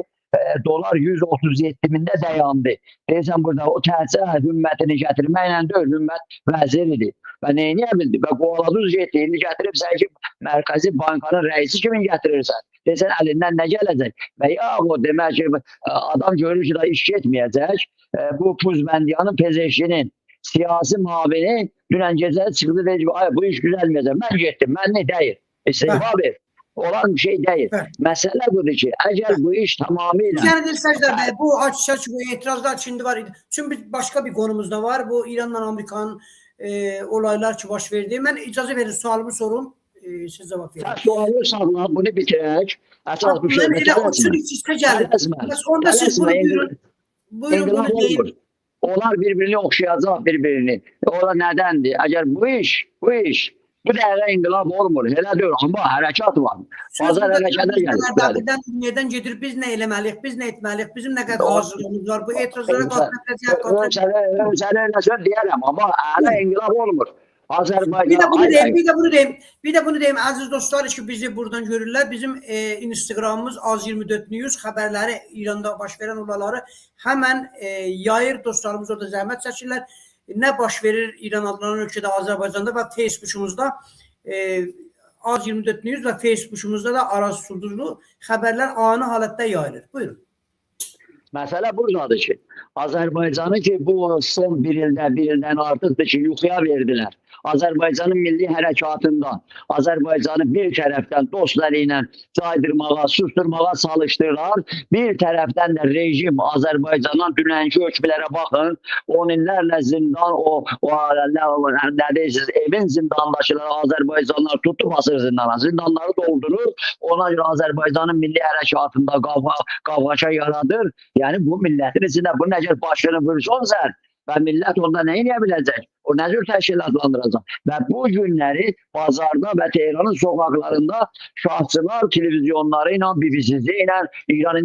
dolar 137 mində dayandı. Deyirsən burada o təhcə hümmətini gətirməklə deyil, hümmət vəziridir. Və neyini bildi? Və qovaladınız getdi, indi gətiribsən ki, Mərkəzi Bankanın rəisi kimin gətirirsən? Deyirsən, əlindən nə gələcək? Və ya o demək ki, adam görür ki, da iş getməyəcək. Bu Puzbəndiyanın pezeşinin siyasi mavini dünən gecə çıxdı dedi ki, bu iş düzəlməyəcək. Mən getdim, mən ne deyir? İstifa ver. Olan bir şey değil. Məsələ budur ki, əgər bu iş tamamilə... Yəni, Səjdar bəy, bu açıq bu etirazlar içində var idi. Çünki başqa bir konumuz da var. Bu İranla Amerikanın olaylar ki baş verdi. Mən icazə verin, sualımı sorun. Siz cavab verin. Sualı sağla, bunu bitirək. Əsas bir şey. Mən elə o üçün içə gəlir. Onda siz bunu buyurun. Buyurun, bunu deyin. Onlar birbirini oxşayacaq bir-birini. Ola nədəndir? Əgər bu iş, bu dəqiqə inqilab olmur. Elə deyil, amma hərəkat var. Bazar hərəkətə gəlir. Nədən gedir, biz nə eləməliyik, biz nə etməliyik, bizim nə qədər hazırlığımız var, bu etirazlara qatılacaq. Sənə elə söz deyərəm, amma hələ inqilab olmur. Bir de bunu deyim, aziz dostlar ki bizi buradan görürler. Bizim Instagramımız Az24 News haberleri, İran'da baş veren olayları hemen yayır. Dostlarımız orada zahmet çəkirlər. Ne baş verir İran adlanan ülkede, Azerbaycan'da ve Facebook'umuzda Az24 News ve Facebook'umuzda da Araz Sulduzlu haberler anı halette yayılır. Buyurun. Məsələ buradadır ki, Azərbaycanı ki bu son bir ildən artıqdır ki yuxuya verdilər. Azərbaycanın milli hərəkatında Azərbaycanı bir tərəfdən dostları ilə caydırmağa, susturmağa çalışdırırlar. Bir tərəfdən də rejim Azərbaycandan dünənki hökmlərə baxın, 10 illərlə zindan, nə deyirsiniz, evin zindandakıları Azərbaycanlar tutdu basır zindana, zindanları doldurur, ona görə Azərbaycanın milli hərəkatında qavğaşa yaradır. Yəni bu millətin içində bu nəcər başını vursun sən və millət onda nə edə biləcək? O nə cür təşkilatlandıracaq? Və bu günləri bazarda və Tehranın sokaklarında şahsılar televizyonları ilə, BBC-si ilə, İran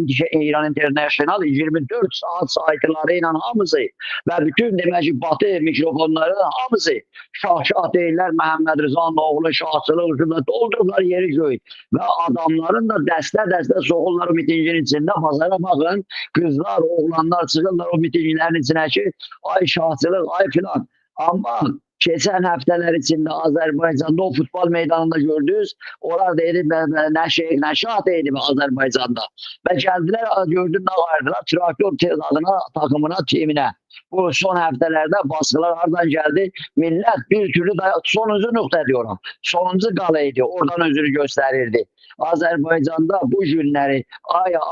International 24 saat saytları ilə hamısı və bütün demək ki, batı mikrofonları da hamısı şah deyirlər, Məhəmməd Rızanın oğlu şahsılıq üzrə doldururlar yeri göy və adamların da dəstə soğurlar o mitingin içində. Bazara baxın, qızlar, oğlanlar çıxırlar o mitinglərin içinə ki, ay şahsılıq, ay filan. Amma keçən həftələr içində Azərbaycanda o futbol meydanında gördünüz, onlar deyilib nə şah deyilib Azərbaycanda. Və gəldilər, gördüm, nə vardılar, traktor takımına, timinə. Bu son həftələrdə baskılar hardan gəldi? Millət bir türlü sonuncu nöqtə diyorum. Sonuncu qala idi, oradan özünü göstərirdi. Azərbaycanda bu günləri,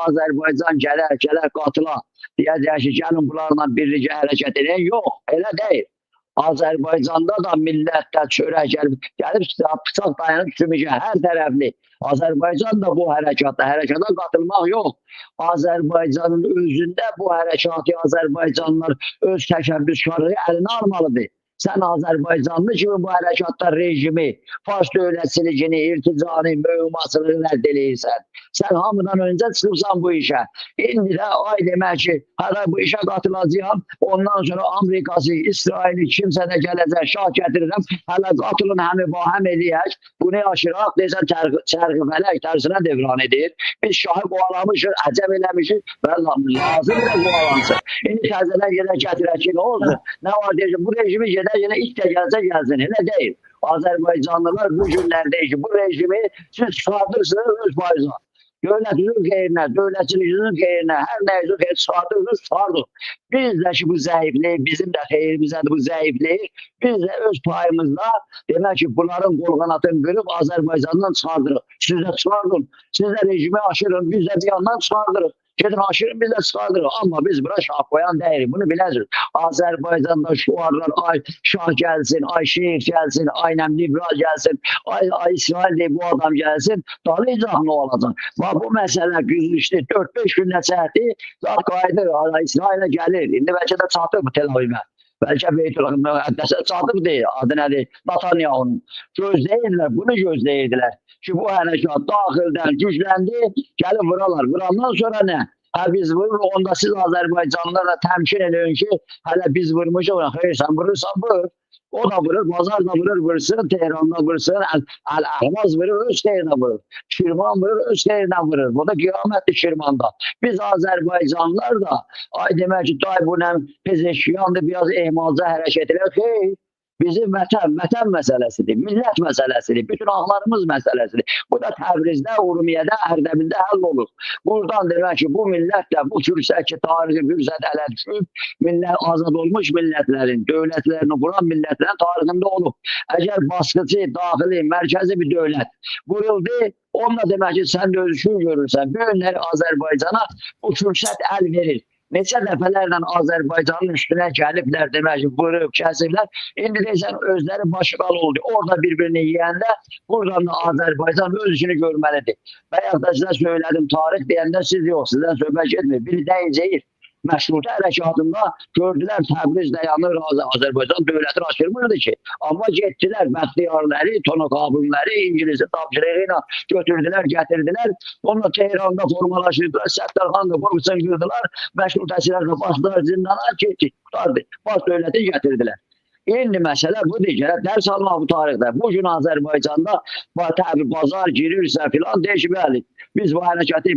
Azərbaycan gələr qatıla, deyəcək ki, gəlin bunlarla birlikdə hərəkət edin. Yox, elə deyil. Azərbaycanda da millətdə çörək gəlib bıçaq dayanıb sümücə hər tərəfli. Azərbaycan da bu hərəkata qatılmaq yox. Azərbaycanın özündə bu hərəkatı Azərbaycanlılar öz təşəbbüskarlığı əlinə almalıdır. Sen Azerbaycanlı kimi bu hərəkatlar rejimi, Fars dövlətçiligini, irticanı, mühümmasını rədd eləyirsən. Sən hamıdan öncə çıxırsan bu işə. İndi də ay demək ki, hələ bu işə qatılacağım, ondan sonra Amerikası, İsraili kimsə də gələcək, şah gətirirəm, hələ qatılın həmi bahəm eləyək, bunu yaşıraq, deyəsən çərqi fələk tərsinə devran edir. Biz şahı qovalamışıq, əcəb eləmişik və lazım da qovalansın. İndi təzədən gedək gətirək ki, nə olsun? Nə var deyəcək, bu rejimi gedək, yenə ilk də gəlsə gəlsin, elə deyil. Azərbaycanlılar bu günlərdə ki, bu rejimi siz çıxardırsınız öz payına. Dövlətinizin xeyrinə, dövlətçiliginin xeyrinə, hər nəyizin xeyrinə çıxardırız, çıxardıq. Biz də ki, bu zəiflik, bizim də xeyrimizədir bu zəiflik. Biz də öz payımızda, demək ki, bunların qolqanatını qırıb Azərbaycandan çıxardırıq. Siz də çıxardın, siz də rejimi aşırın, biz də bir yandan çıxardırıq. Gedin aşırın, biz də çıxardırıq. Amma biz bura şah qoyan deyirik, bunu biləsiniz. Azərbaycanda şuarlar, ay şah gəlsin, ay şeyh gəlsin, ay Nibra gəlsin, ay İsrail deyib bu adam gəlsin, dalayacaq nə olacaq? Bu məsələ güzüşdü, 4-5 gün nəçəhəti, zat qayıdır, İsrailə gəlir. İndi bəlkə də çatır bu Tel Avivə. Bəlkə Beytül Müqəddəsə çatır deyil, adı nədir? Netanyahu'nun. Gözləyirdilər, bunu gözləyirdilər. Ki bu hərəkat daxildən gücləndi, gəlib vuralar. Vurandan sonra nə? Biz vurur, onda siz Azərbaycanlılarla təmkin edin ki, hələ biz vurmuşuq, xeyr, sən vurursan vur. O da vurur, Bazar da vurur, vursun, Tehran'da vursun, Əl-Əhvaz vurur, öz Tehran'a vurur. Şirman vurur, öz Tehran'a vurur. Bu da qiyamətdir Şirmanda. Biz Azərbaycanlılar da, ay demək ki, day bu nə pezeşkiyandır, biraz ehmalca hərəkət edir, xeyr. Bizim vətən məsələsidir, millət məsələsidir, bütün ağlarımız məsələsidir. Bu da Təbrizdə, Urmiyədə, Ərdəbildə həll olur. Buradan demək ki, bu millət də, bu fürsət ki, tarixi fürsət ələ düşüb, millət azad olmuş millətlərin, dövlətlərini quran millətlərin tarixində olub. Əgər baskıcı, daxili, mərkəzi bir dövlət vuruldu, onunla demək ki, sən də özün görürsən. Bu günləri Azərbaycana bu fürsət əl verir. Neçə dəfələrlə Azərbaycanın üstünə gəliblər, demək ki, vurub, kəsiblər. İndi deyəsən, özləri başqalı oldu. Orada bir-birini yiyəndə, buradan da Azərbaycan öz işini görməlidir. Bayaq da sizə söylədim, tarix deyəndə siz yox, sizdən söhbət etmir. Biri deyəcək, məşrutə hərəkatında gördülər Təbriz dayanır, Azərbaycan dövləti aşırmırdı ki. Amma getdilər, Bəxtiyarları, Tonakabunları, İngilizce tapşırığı ilə götürdülər, gətirdilər. Onunla Tehranda formalaşırdılar, Səttarxan da korkusunu qırdılar, məşrutəçilərlə basdılar zindana, getdi, tutardı. Bas dövləti gətirdilər. İndi məsələ budur ki, dərs almaq bu tarixdə. Bugün Azərbaycanda təbii bazar girirsə filan deyir ki, bəli, biz bu hərəkatı,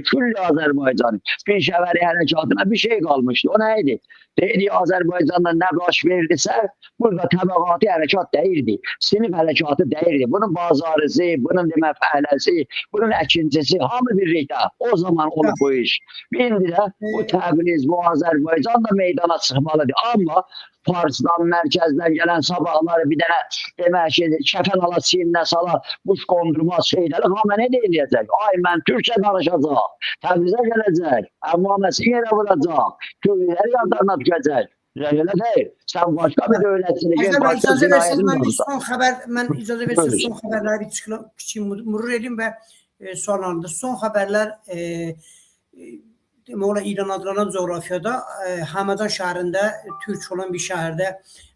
külli Azərbaycanı, Pişəvəri hərəkatına bir şey qalmışdı. O nə idi? Deyirdi, Azərbaycanda nə baş verdisə, burada təbəqatı hərəkat deyirdi, sinif hərəkatı deyirdi. Bunun bazarısı, bunun demə fəhləsi, bunun əkincisi, hamı birlikdə. O zaman olub bu iş. İndi də bu Təbriz, bu Azərbaycan da meydana çıxmalıdır. Amma Farsdan, mərkəzdən gələn sabahları bir dənə demək ki, kəfən ala, çiyinlə sala, buş qondurmaz şeyləri hamə nə deyiləcək? Ay, mən Türkçə danışacaq, Təbrizə gələcək, əmmaməsi yerə vuracaq, Türkləri yanlarına düşəcək. Elə deyil. Sən başqa bir dövlətçiliyin, başqa cinayətin danışsan. Mən icazə versiniz, son xəbərləri kiçik mürur edeyim və sonlandır. Son xəbərlər demək olar İran adlanan coğrafiyada Həmədan şəhərində, türk olan bir şəhərdə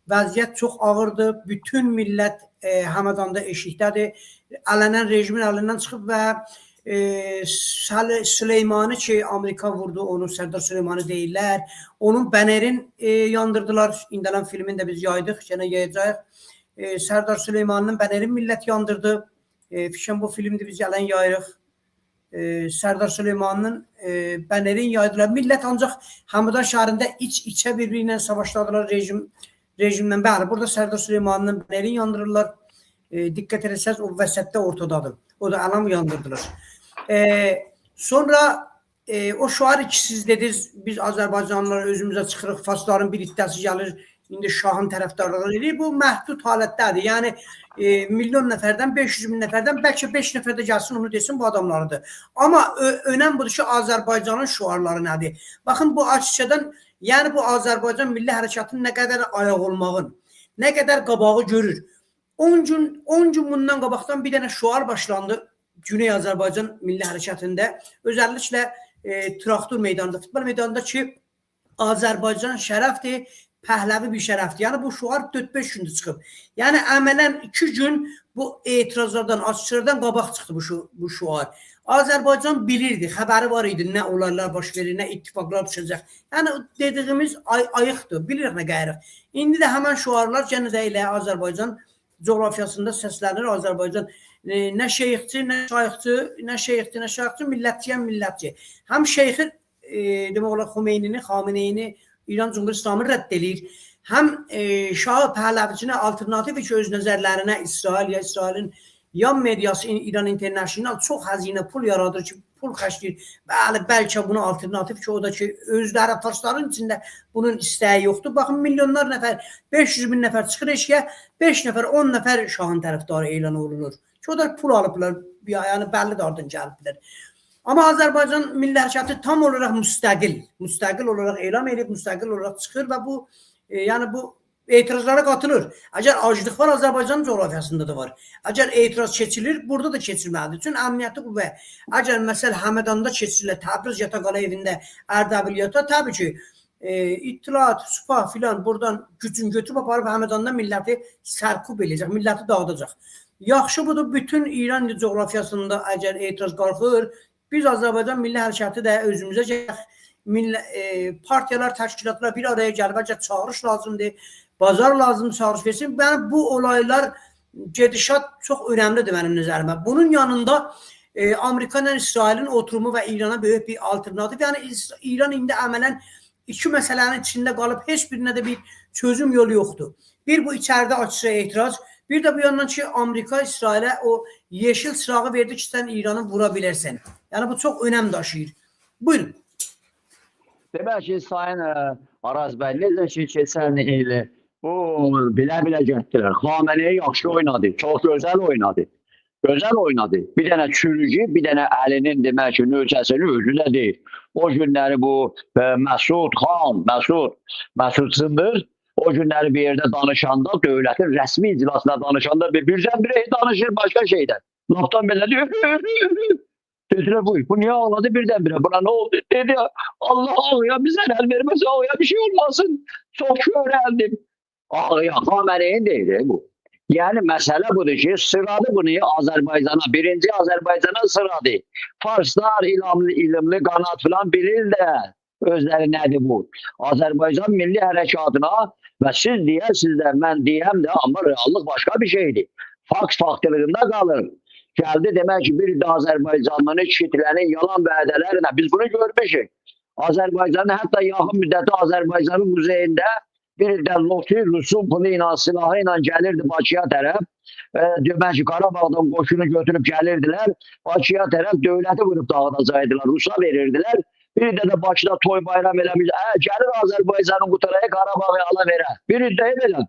vəziyyət çox ağırdır. Bütün millət Həmədanda eşikdədir. Ələnən rejimin əlindən çıxıb və Süleymanı ki, Amerika vurdu, onu Sərdar Süleymanı deyirlər. Onun bənerin yandırdılar. İndələn filmini də biz yaydıq, yenə yayacaq. Sərdar Süleymanın bənerin millət yandırdı. Fikən bu filmdə biz gələn yayırıq. Sərdar Süleymanın bənerin yaydılar. Millət ancaq Həmədan şəhərində iç-içə bir-biri ilə savaşladılar rejimlə. Bəli, burada Sərdar Süleymanın bənerin yandırırlar. Diqqət etsəz, o vəsətdə ortadadır. O da ələm yandırdılar. Sonra o şuar siz dediniz, biz Azərbaycanlılar özümüzə çıxırıq, Farsların bir iddiası gəlir, indi şahın tərəfdarlığı edir. Bu məhdud halətdədir. Yəni milyon nəfərdən, 500 min nəfərdən, bəlkə 5 nəfər də gəlsin, onu desin, bu adamlardır. Amma önəm budur ki, Azərbaycanın şuarları nədir? Baxın, bu açıqçadan, yəni bu Azərbaycan milli hərəkatının nə qədər ayaq olmağın, nə qədər qabağı görür. 10 gün bundan qabaqdan bir dənə şuar başlandı Güney Azərbaycan milli hərəkatında. Özəlliklə traktor meydanında, futbol meydanında ki, Azərbaycan şərəfdir, pəhləvi bir şərəfdir. Yəni bu şuar 4-5 gündür çıxıb. Yəni əmələn 2 gün bu etirazlardan, açıqlardan qabaq çıxdı bu şuar. Azərbaycan bilirdi, xəbəri var idi nə olaylar baş verir, nə ittifaqlar düşəcək. Yəni dediyimiz ayıqdır, bilirik nə qəriq. İndi də həmən şuarlar yenə də elə Azərbaycan coğrafiyasında səslənir. Azərbaycan nə şeyxçi, nə şayxçı, nə şeyxçi, nə şayxçı, millətçiyəm, millətçi. Həm şeyxi demək olar Xomeynini, Xameneyini, İran Cumhuriyet İslamı rədd edir. Həm Şah Pəhləvicinə alternativ ki, öz nəzərlərinə İsrail ya İsrailin yan medyası İran International çox xəzinə pul yaradır ki, pul xərcləyir. Bəli, bəlkə buna alternativ ki, o da ki, özləri taşların içində bunun istəyi yoxdur. Baxın, milyonlar nəfər, 500 bin nəfər çıxır eşiyə, 5 nəfər, 10 nəfər Şahın tərəfdarı elan olunur. Ki, o da pul alıblar, yəni bəlli də ardın gəliblər. Amma Azərbaycan Milli Hərəkatı tam olaraq müstəqil olaraq elan edib, müstəqil olaraq çıxır və bu, yəni bu etirazlara qatılır. Əgər aclıq var, Azərbaycanın coğrafiyasında da var. Əgər etiraz keçilir, burada da keçirməlidir. Çünki əmniyyəti qüvvə, əgər məsəl Həmədanda keçirilir, Təbriz yataqala evində, Ərdəbil yatağı, təbii ki, İttilat, Supa filan buradan gücün götürüb aparıb Həmədanda milləti sərkub eləyəcək, milləti dağıdacaq. Yaxşı budur, bütün İran coğrafiyasında əgər etiraz qalxır, biz Azərbaycan Milli Hərəkatı da özümüzə partiyalar, təşkilatlar bir araya gəlib, əgər çağırış lazımdır, bazar lazım çağırış versin. Yəni bu olaylar, gedişat çox önəmlidir mənim nəzərimə. Bunun yanında Amerika ilə İsrailin oturumu və İrana böyük bir alternativ. Yəni İran indi əmələn iki məsələnin içində qalıb, heç birinə də bir çözüm yolu yoxdur. Bir, bu içəridə açıqca etiraz. Bir də bu yandan ki, Amerika İsrailə o yeşil çırağı verdi ki, sən İranı vura bilərsən. Yəni bu çox önəm daşıyır. Buyurun. Demək ki, Sayın Araz bəy, necə ki, keçən il bu bilə-bilə getdilər. Xameneyi yaxşı oynadı, çox gözəl oynadı. Gözəl oynadı. Bir dənə çürücü, bir dənə əlinin demək ki, nöçəsini özü də deyir. O günləri bu Məsud Xan, Məsud Sındır, o günləri bir yerdə danışanda, dövlətin rəsmi iclasında danışanda birdən-birə danışır başqa şeydən. Laftan belə deyir. Dedilər, bu niyə ağladı birdən-birə? Buna nə oldu? Dedi, Allah ağıya bizə əl verməsə ağıya bir şey olmasın. Çox körəldim. Ağıya, Xameneyin deyir bu. Yəni, məsələ budur ki, sıradı bunu Azərbaycana, birinci Azərbaycana sıradı. Farslar, ilimli qanat filan bilir də özləri nədir bu. Azərbaycan Milli Hərəkatına və siz deyərsiniz də, mən deyəm də, amma reallıq başqa bir şeydir. Faks faktlığında qalır. Gəldi demək ki, bir də Azərbaycanlının kişilərin yalan vədələrlə biz bunu görmüşük. Azərbaycanın hətta yaxın müddəti Azərbaycanın muzeyində bir də lotu Rusun pulu ilə, silahı ilə gəlirdi Bakıya tərəf. Demək ki, Qarabağdan qoşunu götürüb gəlirdilər. Bakıya tərəf dövləti vurub dağıdacaqdılar, Rusa verirdilər. Bir də Bakıda toy bayram eləmiş. Gəlir Azərbaycanın qutaraya Qarabağı ala verə. Bir də belə.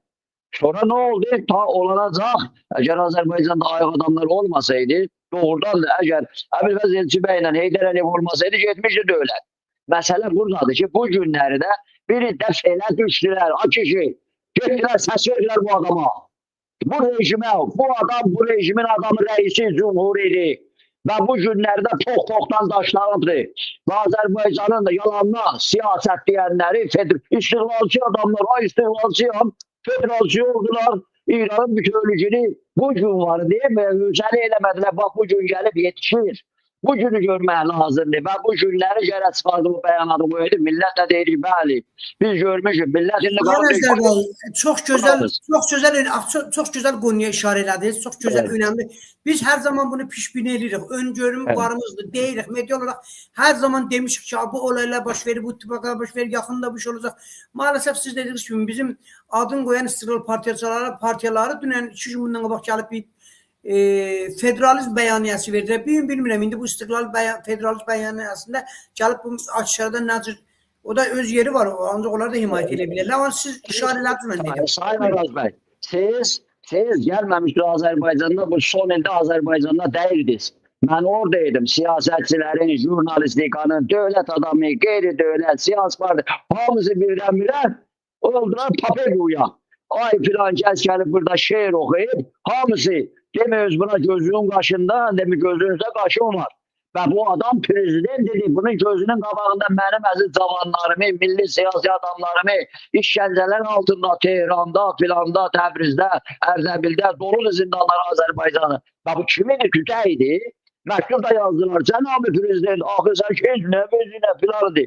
Sonra nə oldu? Ta olacaq. Əgər Azərbaycanda ayıq adamlar olmasaydı, doğrudan da əgər Əbülfəz Elçi bəylə Heydər Əliyev olmasaydı, getmişdi dövlət. Məsələ buradadır ki, bu günləri də bir dəf elə düşdülər, kişi, getdilər, səs verdilər bu adama. Bu rejimə, bu adam, bu rejimin adamı rəisi cumhur idi. Və bu günlərdə tox-toxdan daşlanıbdır. Və Azərbaycanın da yalanla siyasət deyənləri, istiqlalçı adamlar, istiqlalçıyam, federalçı oldular. İranın bütövlüyünü bu gün var deyib, özəli eləmədilər. Bax, bu gün gəlib yetişir. Bu günü görmək lazımdır və bu günləri gərək çıxardıb bəyanatı qoydu. Millət də deyir ki, bəli, biz görmüşük. Millət indi qalıb. Çox gözəl qonuya işarə elədiniz. Çox gözəl, önəmli. Biz hər zaman bunu pişbini edirik. Öngörüm varımızdır, deyirik. Media olaraq hər zaman demişik ki, bu olaylar baş verir, bu ittifaqlar baş verir, yaxında bir şey olacaq. Maalesef siz dediniz ki, bizim adın qoyan istiqlal partiyaları dünən 2 gün bundan qabaq gəlib bir federalizm bəyaniyəsi verdilər. Bilmirəm, indi bu istiqlal federalizm bəyaniyəsində gəlib bu açıqlardan nəzir, o da öz yeri var, ancaq onlar da himayət edə bilirlər. Amma siz işarə elədiniz mən deyəcəm. Sayın Araz bəy, siz gəlməmişdir Azərbaycanda, bu son ildə Azərbaycanda dəyirdiniz. Mən oradaydım, siyasətçilərin, jurnalistikanın, dövlət adamı, qeyri-dövlət, siyasi parti, hamısı birdən-birə oldular Papeguya. Ay filan kəs gəlib burada şeir oxuyub, hamısı demək öz buna gözünün qaşında, demək gözünüzdə qaşım var. Və bu adam prezident dedi. Bunun gözünün qabağında mənim əziz cavanlarımı, milli siyasi adamlarımı işgəncələr altında Tehranda, filanda, Təbrizdə, Ərzəbildə dolu zindanları Azərbaycanı. Və bu kimin kütə idi? Məktub da yazdılar. Cənab-ı prezident, axı sən heç nə özünə filandı.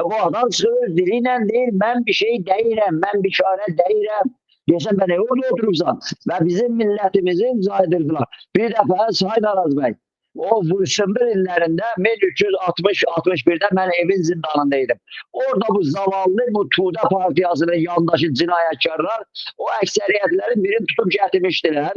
O adam söz dili ilə deyir, mən bir şey deyirəm, mən bir işarə deyirəm. Deyirsən, mən orada oturursan və bizim millətimizin caydırdılar. Bir dəfə Sayın Araz bəy, o Vursundur illərində 1360-61-də mən evin zindanındaydım. Orada bu zavallı, bu Tuğda Partiyasının yandaşı cinayətkarlar o əksəriyyətlərin birini tutub gətirmişdilər.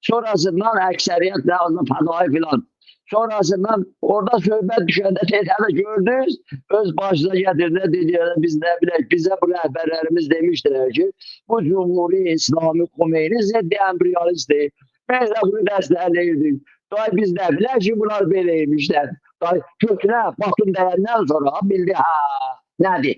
Sonrasından əksəriyyət lazım fədai filan. Sonrasından orada söhbət düşəndə tezədə gördünüz, öz başına gətirdilər, dedilər, biz nə bilək, bizə bu rəhbərlərimiz demişdilər ki, bu Cumhuri İslami Xomeyni zəddi embriyalistdir. Biz də bunu dəstəkləyirdik. Day biz də bilək ki, bunlar beləymişlər. Day kökünə baxım dəyəndən sonra bildi, nədir?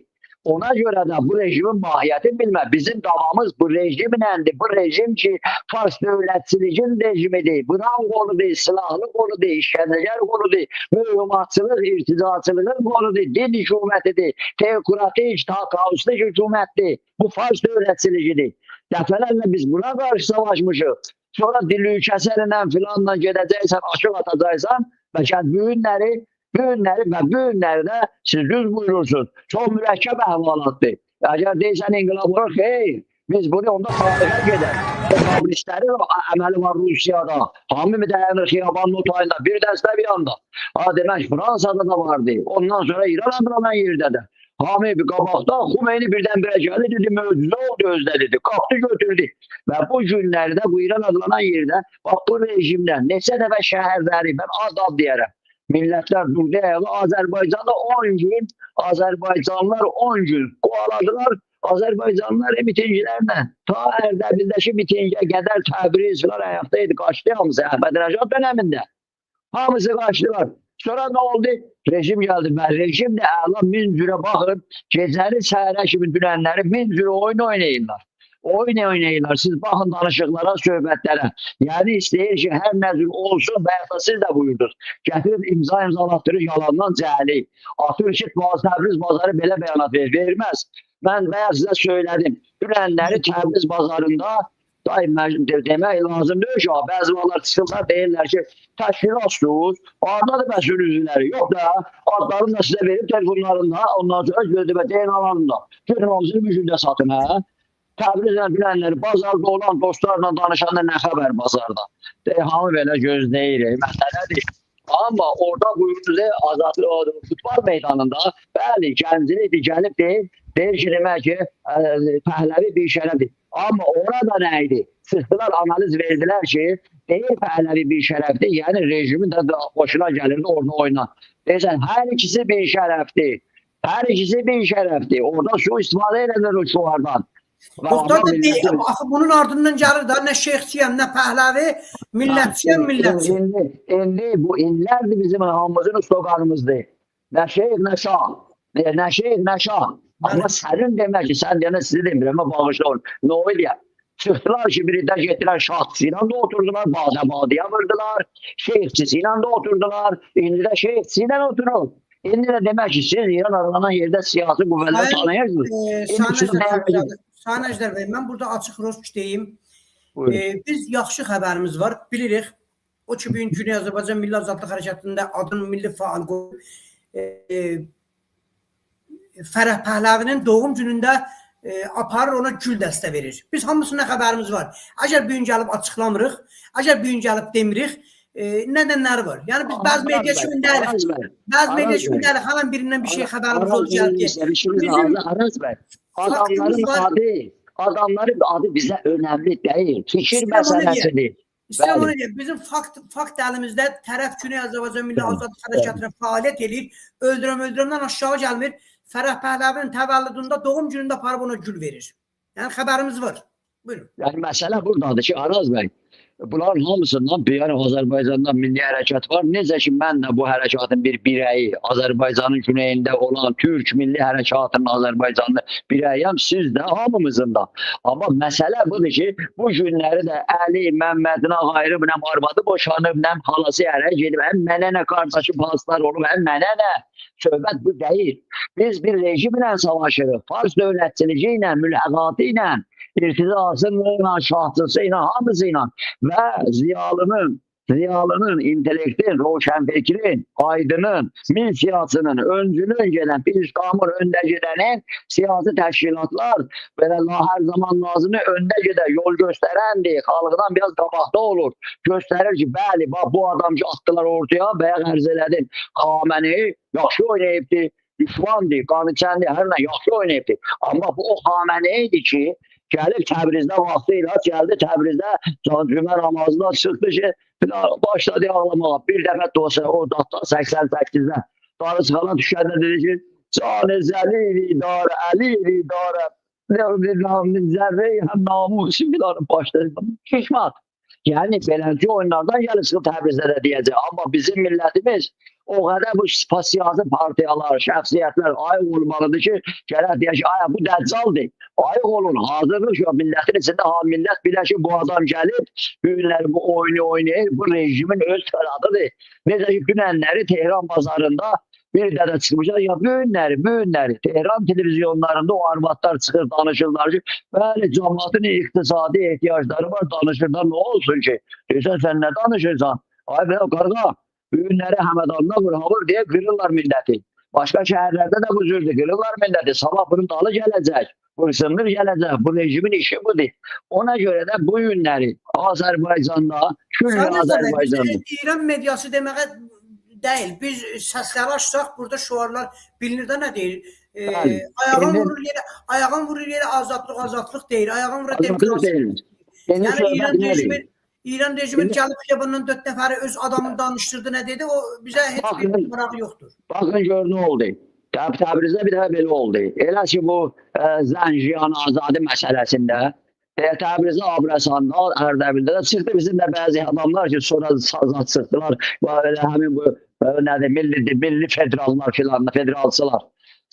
Ona görə də bu rejimin mahiyyəti bilmə. Bizim davamız bu rejimləndir. Bu rejim ki, Fars dövlətçiliyin rejimidir. Bıran qonudur, silahlı qonudur, işgəncələr qonudur, mühümmatçılıq, irticaçılığın qonudur, din hükümətidir, teokratik, takauslik hükümətdir. Bu Fars dövlətçiliyidir. Dəfələrlə biz buna qarşı savaşmışıq. Sonra dili kəsərindən filanla gedəcəksən, aşıq atacaqsan və bu günləri də siz düz buyurursunuz. Çox mürəkkəb əhvalatdır. Əgər deyirsən inqilab olur, xeyr, biz bunu onda tarixə gedər. Fabristlərin əməli var Rusiyada. Hamı dayanır Xiyabanın otayında, bir dəstə bir anda. Demək, Fransada da vardı. Ondan sonra İran adlanan yerdə də. Hamı bir qabaqda, Xumeyni birdən-birə gəldi, dedi, möcüzə oldu özdə, dedi, qalxdı götürdü. Və bu günlərdə, bu İran adlanan yerdə, bax bu rejimdən neçə dəfə şəhərləri, mən ad deyərəm, millətlər durdu ayağı, Azərbaycanda 10 gün, Azərbaycanlılar 10 gün qoaladılar, Azərbaycanlılar mitinglərlə, ta Ərdəbildəki mitingə qədər Təbriz filan ayaqdaydı, qaçdı hamısı Əhməd Rəşad dönəmində. Hamısı qaçdılar. Sonra nə oldu? Rejim gəldi. Rejim də əla min cürə baxın, gecəli səhərə kimi dünənləri min cürə oyun oynayırlar. Oyun oynayırlar. Siz baxın danışıqlara, söhbətlərə. Yəni istəyir ki, hər nəzir olsun və ya siz də buyurdunuz. Gətirib imzalattırır yalandan cəhəli. Atır ki, Təbriz bazarı belə bəyanat verməz. Mən və ya sizə söylədim. Dünənləri Təbriz bazarında demək lazım deyil ki, bəzi vaxtlar çıxırlar, deyirlər ki, təşkilatsınız, oradadır məsul üzvləri, yox da, adlarını da sizə verib telefonlarında, ondan sonra gözləmə deyin alanında. Görün, hamısını bir gündə satın, hə? Təbrizlə bilənləri, bazarda olan dostlarla danışanda nə xəbər bazarda? Hamı belə gözləyir, məsələdir. Amma orada buyurdu, Azadlıq futbol meydanında, bəli, gəncilidir, gəlib deyir ki, demək ki, Pəhləvi bir şərəfdir. Amma orada nə idi? Sıxdılar, analiz verdilər ki, deyir Pəhləvi bir şərəfdir, yəni rejimin də hoşuna gəlirdi orada oyna. Deyirsən, hər ikisi bir şərəfdir. Hər ikisi bir şərəfdir. Orada su istifadə edilir o şulardan. Doktor da deyil, axı bunun ardından gəlir da, nə şeyxçiyəm, nə Pəhləvi, millətçiyəm, millətçiyəm. İndi bu illərdir bizim hamımızın sloganımızdır. Nə şeyx, nə şah. Nə şeyx, nə şah. Amma sənin demək ki, sən deyənə sizi demirəm, bağışla olun. Nə oluyaq? Çıxdılar ki, biri də getdilər şahçısıyla da oturdular, badəbadiyə vurdular, şeyxçisiyle də oturdular, indi də şeyxçisiyle oturur. İndi də demək ki, siz İran aralanan yerdə siyasi qüvvələri tanıyırsınız. Sayın Əjdər bəy, mən burada açıq roşk deyim. Biz yaxşı xəbərimiz var, bilirik. O ki, bugün Güney Azərbaycan Milli Azadlıq Hərəkatında adını milli faal qoyub. Fərəh Pəhləvinin doğum günündə aparır, ona gül dəstə verir. Biz hamısına xəbərimiz var. Əgər bugün gəlib açıqlamırıq, əgər bugün gəlib demirik, nədənləri var? Yəni biz bəzi media kimi dəyirik. Bəzi media kimi dəyirik, həmən birindən bir şey xəbərimiz oldu gəldi. Adamların adı bizə önəmli deyil. Fikir məsələsidir. Bizim fakt əlimizdə tərəf Güney Azərbaycan Milli Azadlıq Hərəkatına fəaliyyət edir, öldürəmdən aşağı gəlmir. Fərəh Pəhləvinin təvəllüdündə, doğum günündə aparıb ona gül verir. Yəni xəbərimiz var. Buyurun. Yəni məsələ buradadır ki, Araz bəy, Bunların hamısından yani Azərbaycanda milli hərəkat var. Necə ki mən də bu hərəkatın bir birəyi, Azərbaycanın güneyində olan Türk milli hərəkatının Azərbaycanlı birəyəm, siz də hamımızın da. Amma məsələ budur ki, bu günləri də Əli, Məmmədin ağayırıb, nəm arvadı boşanıb, nəm halası ərə gedib, həm mənə nə qardaşı paslar olub, həm mənə nə. Söhbət bu deyil. Biz bir rejimlə savaşırıq. Fars dövlətçiliyi ilə, mülhəqatı ilə, irtizasıyla, şahsısı ilə, hamısı ilə və ziyalının, intellektin, roşenfikrin, aydının, misyasının, öncünün gelen, İslam'ın önde gidenin siyasi teşkilatlar böyle her zaman lazımı önde gider, yol gösteren diye halkından biraz qabaqda olur. Gösterir ki, bəli, bak bu adamcı attılar ortaya, bəyə qərz elədin. Xaməni yaxşı oynayıbdı, düşmandı, qanıçəndi, hər nə yaxşı oynayıbdı. Amma bu o Xaməni idi ki, gəlib Təbrizdə vaxtıyla gəldi Təbrizdə cümə namazına çıxdı ki, başladı ağlamağa. Bir dəfə dosa o datta 88-də darıçqala düşəndə dedi ki, canı zəlil idarə, əli idarə, zərrəyi həm namusi bilanı başladı. Hikmat. Yəni beləncə oyunlardan gəlib çıxıb Təbrizdə də deyəcək. Amma bizim millətimiz o qədər bu siyasi partiyalar, şəxsiyyətlər ayıq olmalıdır ki, gələk deyək ki, bu dəccaldır. Ayıq olun, hazırlıq şu millətin içində millət bilir ki, bu adam gəlib, günləri bu oyunu oynayır, bu rejimin öz fəladıdır. Necə ki, günənləri Tehran bazarında bir dədə çıxmışlar, ya bugünləri Tehran televizyonlarında o arvadlar çıxır, danışırlar ki, bəli, cəmaatın iqtisadi ehtiyacları var, danışırlar, nə olsun ki? Deyirsən, sən nə danışırsan? Ay belə qarqa, bugünləri Həmədanına vur deyə qırırlar milləti. Başqa şəhərlərdə də bu cürdür, qırırlar milləti. Sabah bunun dalı gələcək, bu sınır gələcək, bu rejimin işi budur. Ona görə də bu günləri Azərbaycanda, külli Azərbaycanda. İran mediası deməyə değil. Biz səsləri açsaq burada şuarlar bilinir də nə deyir? Ayağın vurur yerə azadlıq deyir. Ayağın vurur demokrasi. Yəni İran rejimi gəlib ki, bundan 4 nəfəri öz adamını danışdırdı, nə dedi? O bizə heç bir marağı yoxdur. Baxın gör nə oldu. Təbrizdə bir dəfə belə oldu. Elə ki bu Zəngiyan azadi məsələsində Təbrizdə, Abrasanda, Ərdəbildə də çıxdı bizim də bəzi adamlar ki, sonra sazat çıxdılar. Həmin bu milli federallar filan, federalçılar.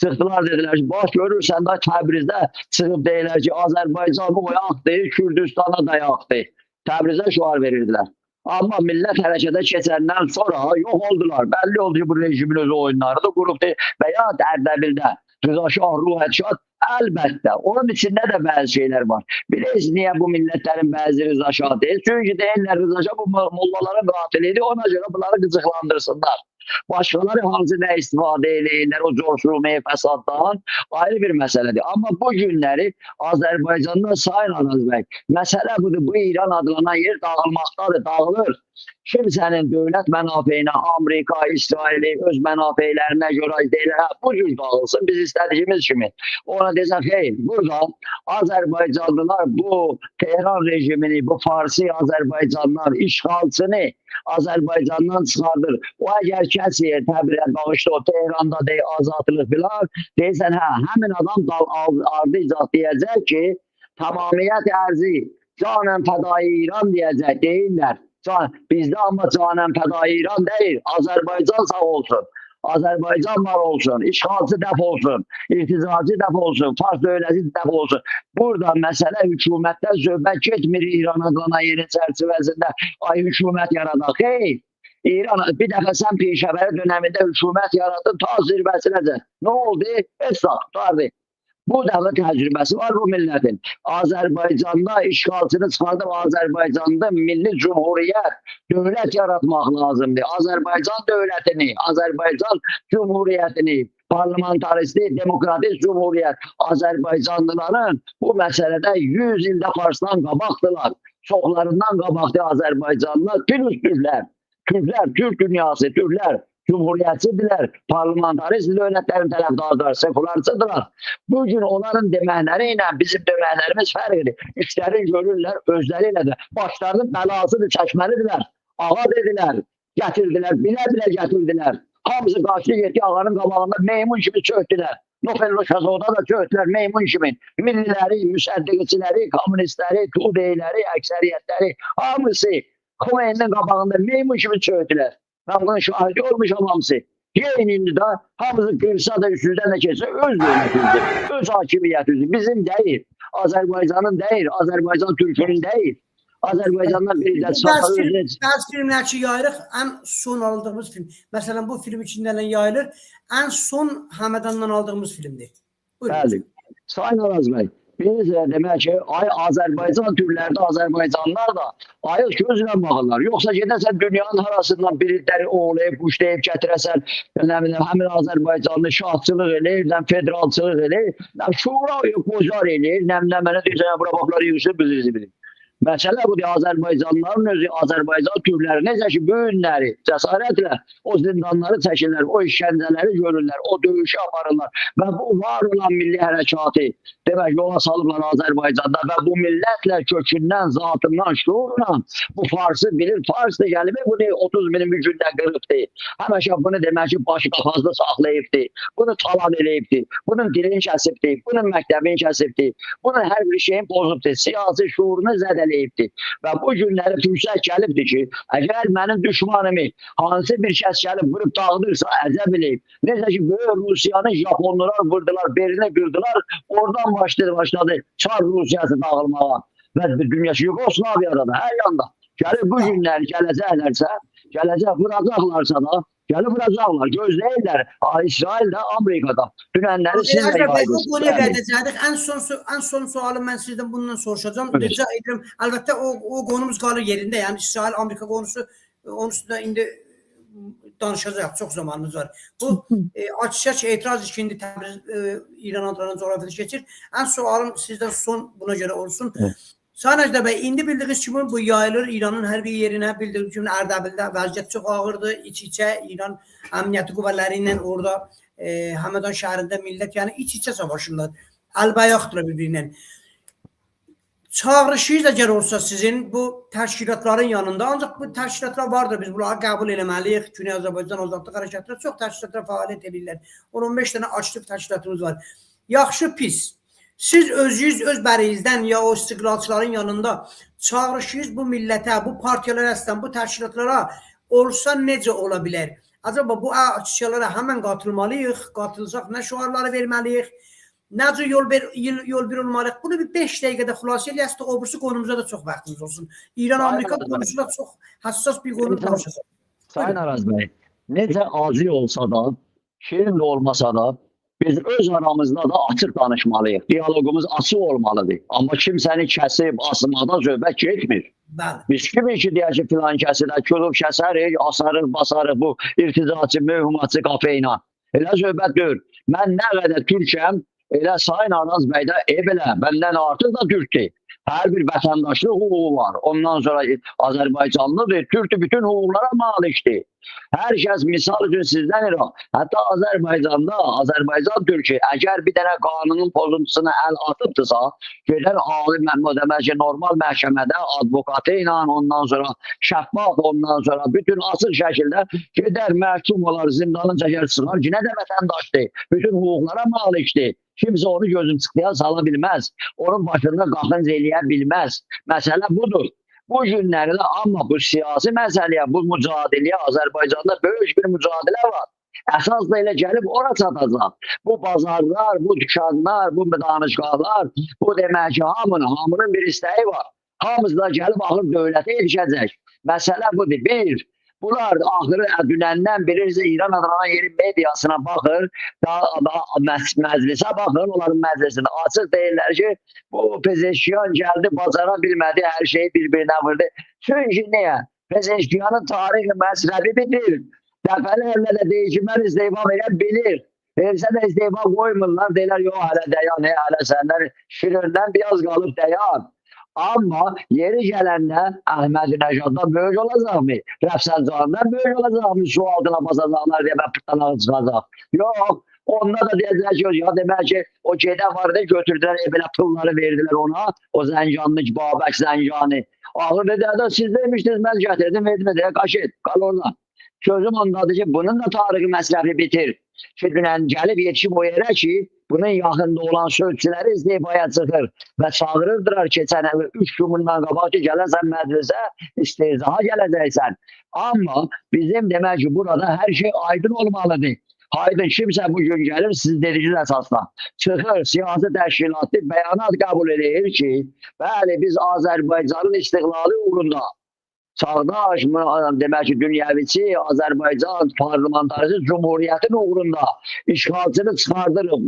Çıxdılar dedilər ki, bax görürsən də Təbrizdə çıxıb deyirlər ki, Azərbaycan bu ayaqdır, Kürdistana da ayaqdır. Təbrizdə şuar verirdilər. Amma millət hərəkətə keçəndən sonra yox oldular. Bəlli oldu ki, bu rejimin özü oyunlarıdır, qurubdur və ya Ərdəbildə Rızaşah, Ruhətşad əlbəttə. Onun içində də bəzi şeylər var. Bilirsiniz niyə bu millətlərin bəzi Rızaşah deyil? Çünki deyirlər Rızaşah bu mollaların qatilidir, ona görə bunları qıcıqlandırsınlar. Başqaları hansı nə istifadə eləyirlər o coşulmaya fəsaddan ayrı bir məsələdir. Amma bu günləri Azərbaycanda sayın Anazbəy, məsələ budur, bu İran adlanan yer dağılmaqdadır, dağılır. Kimsənin dövlət mənafeyinə, Amerika, İsraili öz mənafeylərinə görə deyirlər, bu cür dağılsın, biz istədiyimiz kimi. Ona desən, xeyr, burada Azərbaycanlılar bu Tehran rejimini, bu Farsi Azərbaycanlar işğalçını Azərbaycandan çıxardır. O əgər kəsir, təbirə bağışda o Tehranda deyil, azadlıq filan, deyirsən, həmin adam ardı icad deyəcək ki, tamamiyyət ərzi, canən fədai İran deyəcək, deyirlər. Bizdə amma canən fədai İran deyil, Azərbaycan sağ olsun. Azərbaycan var olsun, işğalçı dəf olsun, irtizacı dəf olsun, Fars dövləti dəf olsun. Burada məsələ hökumətdən söhbət getmir İran adlanan yerin çərçivəsində ay hökumət yaradaq. Xeyr, İran bir dəfə sən Pişəvəri dönəmində hökumət yaradın ta zirvəsinəcək. Nə oldu? Esnaf tutardı. Bu dəfə təcrübəsi var bu millətin. Azərbaycanda işğalçını çıxardıb Azərbaycanda milli cumhuriyyət, dövlət yaratmaq lazımdır. Azərbaycan dövlətini, Azərbaycan cumhuriyyətini, parlamentaristi, demokratik cumhuriyyət Azərbaycanlıların bu məsələdə 100 ildə Farsdan qabaqdılar. Çoxlarından qabaqdı Azərbaycanlılar, Türklər, Türk dünyası, Türklər. Cumhuriyyətçidirlər, parlamentarist dövlətlərin tərəfdarlar, sekularçıdırlar. Bugün onların deməkləri ilə bizim deməklərimiz fərqlidir. İşləri görürlər, özləri ilə də başlarının bəlasını çəkməlidirlər. Ağa dedilər, gətirdilər, bilə-bilə gətirdilər. Hamısı qarşı getdi ağanın qabağında meymun kimi çöktülər. Nofelloşası oda da çöğütler meymun kimi. Milliləri, müsəddiqçiləri, kommunistləri, tudeyləri, əksəriyyətləri hamısı Xomeynin qabağında meymun kimi çöğütlər. Ben bunun şahidi olmuşam hamısı. Yeğenini de hamısı kırsa da üstünden de geçse öz devletimizdir. Öz hakimiyetimizdir. Bizim değil. Azerbaycan'ın değil. Azerbaycan Türk'ünün değil. Azerbaycan'dan biri de sağ özüne... Bəzi filmlər ki, yayılır, ən son aldığımız film. Məsələn, bu film içindən yayılır, ən son Həmədandan aldığımız filmdir. Buyurun. Bəli. Sayın Araz Bey, biz demək ki, Azerbaycan türlerde Azerbaycanlılar da ayıq gözlə baxırlar. Yoxsa gedəsən dünyanın harasından biriləri oğlayıb, quşlayıb gətirəsən, həmin Azerbaycanlı şahçılıq eləyir, federalçılıq eləyir, şura qocar eləyir, mənə deyirsən, bura baxlar yığışır, bizi bilir. Məsələ budur, Azərbaycanlıların özü, Azərbaycan türləri necə ki, böyünləri cəsarətlə o zindanları çəkirlər, o işgəncələri görürlər, o döyüşü aparırlar və bu var olan milli hərəkatı demək yola salıblar Azərbaycanda və bu millətlə kökündən, zatından, şuurla bu Farsı bilir, Fars da gəlib, bu 30 min gündə qırıbdır. Həmişə bunu demək ki, başı qafazda saxlayıbdır, bunu talan eləyibdir, bunun dilini kəsibdir, bunun məktəbini kəsibdir, bunun hər bir şeyin pozubdur, siyasi şuurunu zədələyibdir. Və bu günləri fürsət gəlibdir ki, əgər mənim düşmanımı hansı bir kəs gəlib vurub dağıdırsa əcəb eləyib. Necə ki, böyük Rusiyanın Japonlar vurdular, belini qırdılar, oradan başladı Çar Rusiyası dağılmağa. Və dünyası Yugoslaviyada da hər yanda. Gəlib bu günləri gələcəklərsə, vuracaqlarsa da, gəlib vuracaqlar, gözləyirlər. İsrail də Amerikada. Dünənləri sizlə yaydırsınız. Bu konuya gələcəkdik. Ən son sualım mən sizdən bundan soruşacağım. Rica edirəm. Əlbəttə o konumuz qalır yerində. Yəni İsrail, Amerika konusu, onun üstündə indi danışacaq. Çox zamanımız var. Bu açıkçası etiraz ki, indi Təbriz İran adlanan coğrafiyada keçir. Ən sualım sizdən son buna görə olsun. Sayın Əjdər bəy, indi bildiyiniz kimi bu yayılır İranın hər bir yerinə, bildiyiniz kimi Ərdəbildə vəziyyət çox ağırdır. İç-içə İran əmniyyəti qüvvələri ilə orada Həmədan şəhərində millət yəni iç-içə savaşırlar. Əlbayaqdırlar bir-birindən. Çağrışınız əgər olsa sizin bu təşkilatların yanında, ancaq bu təşkilatlar vardır, biz bunları qəbul eləməliyik. Güney Azərbaycan Azadlıq Hərəkatları çox təşkilatlar fəaliyyət edirlər. 10-15 dənə açlıq təşkilatımız var. Yaxşı, pis. Siz özünüz öz bəriyinizdən ya o istiqlalçıların yanında çağrışınız bu millətə, bu partiyalara əslən, bu təşkilatlara olsa necə ola bilər? Acaba bu açışlara həmən qatılmalıyıq, qatılsaq nə şüarları verməliyik, necə yol bir olmalıyıq? Bunu bir 5 dəqiqədə xülasə eləyəsiz, o birisi konumuza da çox vaxtımız olsun. İran-Amerika konusu da çox hassas bir konu danışacaq. Sayın Araz bəy, necə acı olsa da, şirin də olmasa da, biz öz aramızda da açıq danışmalıyıq. Diyalogumuz açıq olmalıdır. Amma kimsəni kəsib, asmada söhbət getmir. Bəli. Biz kimi ki, deyək ki, filan kəsirək, külüb kəsərik, asarıq, basarıq bu irticaçı, mühümatçı qafeyla. Elə söhbət deyil. Mən nə qədər Türkəm, elə Sayın Araz bəy də belə, bəndən artıq da Türkdür. Hər bir vətəndaşlıq hüququ var. Ondan sonra Azərbaycanlıdır, Türkdür, bütün hüquqlara malikdir. Hər kəs misal üçün sizdən İran, hətta Azərbaycanda, Azərbaycan Türkü əgər bir dənə qanunun pozuntusuna əl atıbdırsa, gedər alim demək ki, normal məhkəmədə advokatı ilə, ondan sonra şəffaf, ondan sonra bütün açıq şəkildə gedər məhkum olar, zindanın çəkər çıxar, yenə də vətəndaşdır, bütün hüquqlara malikdir. Kimsə onu gözün çıxdıya sala bilməz, onun başında qaxınc eləyə bilməz. Məsələ budur. Bu günlərdə amma bu siyasi məsələyə, bu mücadiləyə Azərbaycanda böyük bir mücadilə var. Əsas da elə gəlib ora çatacaq. Bu bazarlar, bu dükanlar, bu danışqalar, bu demək ki, hamının bir istəyi var. Hamısı da gəlib axır dövlətə erişəcək. Məsələ budur. Bir, bunlar axırı dünəndən bilirsə İran adlanan yerin mediasına baxır, məclisə baxır, onların məclisində açıq deyirlər ki, bu Pezeşkiyan gəldi, bacara bilmədi, hər şeyi bir-birinə vurdu. Çünki niyə? Pezeşkiyanın tarixi məsrəbi bilir. Dəfələrlə də deyişmən istifa verən bilir. Versə də istifa qoymurlar, deyirlər, yox, hələ dayan, hələ səndən şirindən biraz qalıb dayan. Amma yeri gələndə Əhməd-i-Nəcaddan böyük olacaqmı? Rəfsəncandan böyük olacaqmı? Su altına basacaqlar deyə pırtanağı çıxacaq. Yox, onda da deyəcək ki, ya demək ki, o gedə vardı, götürdülər, belə pulları verdilər ona, o Zəncanlı, Babək Zəncanı. Ağır dedi, siz demişdiniz, mən gətirdim, verdim, deyə qaşet, qal orada. Sözüm ondadır ki, bunun da tarixi məsrəfi bitir. Ki, dünən gəlib yetişib o yerə ki, bunun yaxında olan sözçüləri istefaya çıxır və çağırırdılar keçən əvvəl 3 gün bundan qabaq ki, gələsən məclisə, istehzaha gələcəksən. Amma bizim demək ki, burada hər şey aydın olmalıdır. Aydın kimsə bu gün gəlir, siz dediyiniz əsasla çıxır, siyasi təşkilatı bəyanat qəbul edir ki, bəli, biz Azərbaycanın istiqlalı uğrunda çağdaş demək ki, dünyəviçi Azərbaycan parlamentarist cumhuriyyətin uğrunda işğalçını çıxardırıq.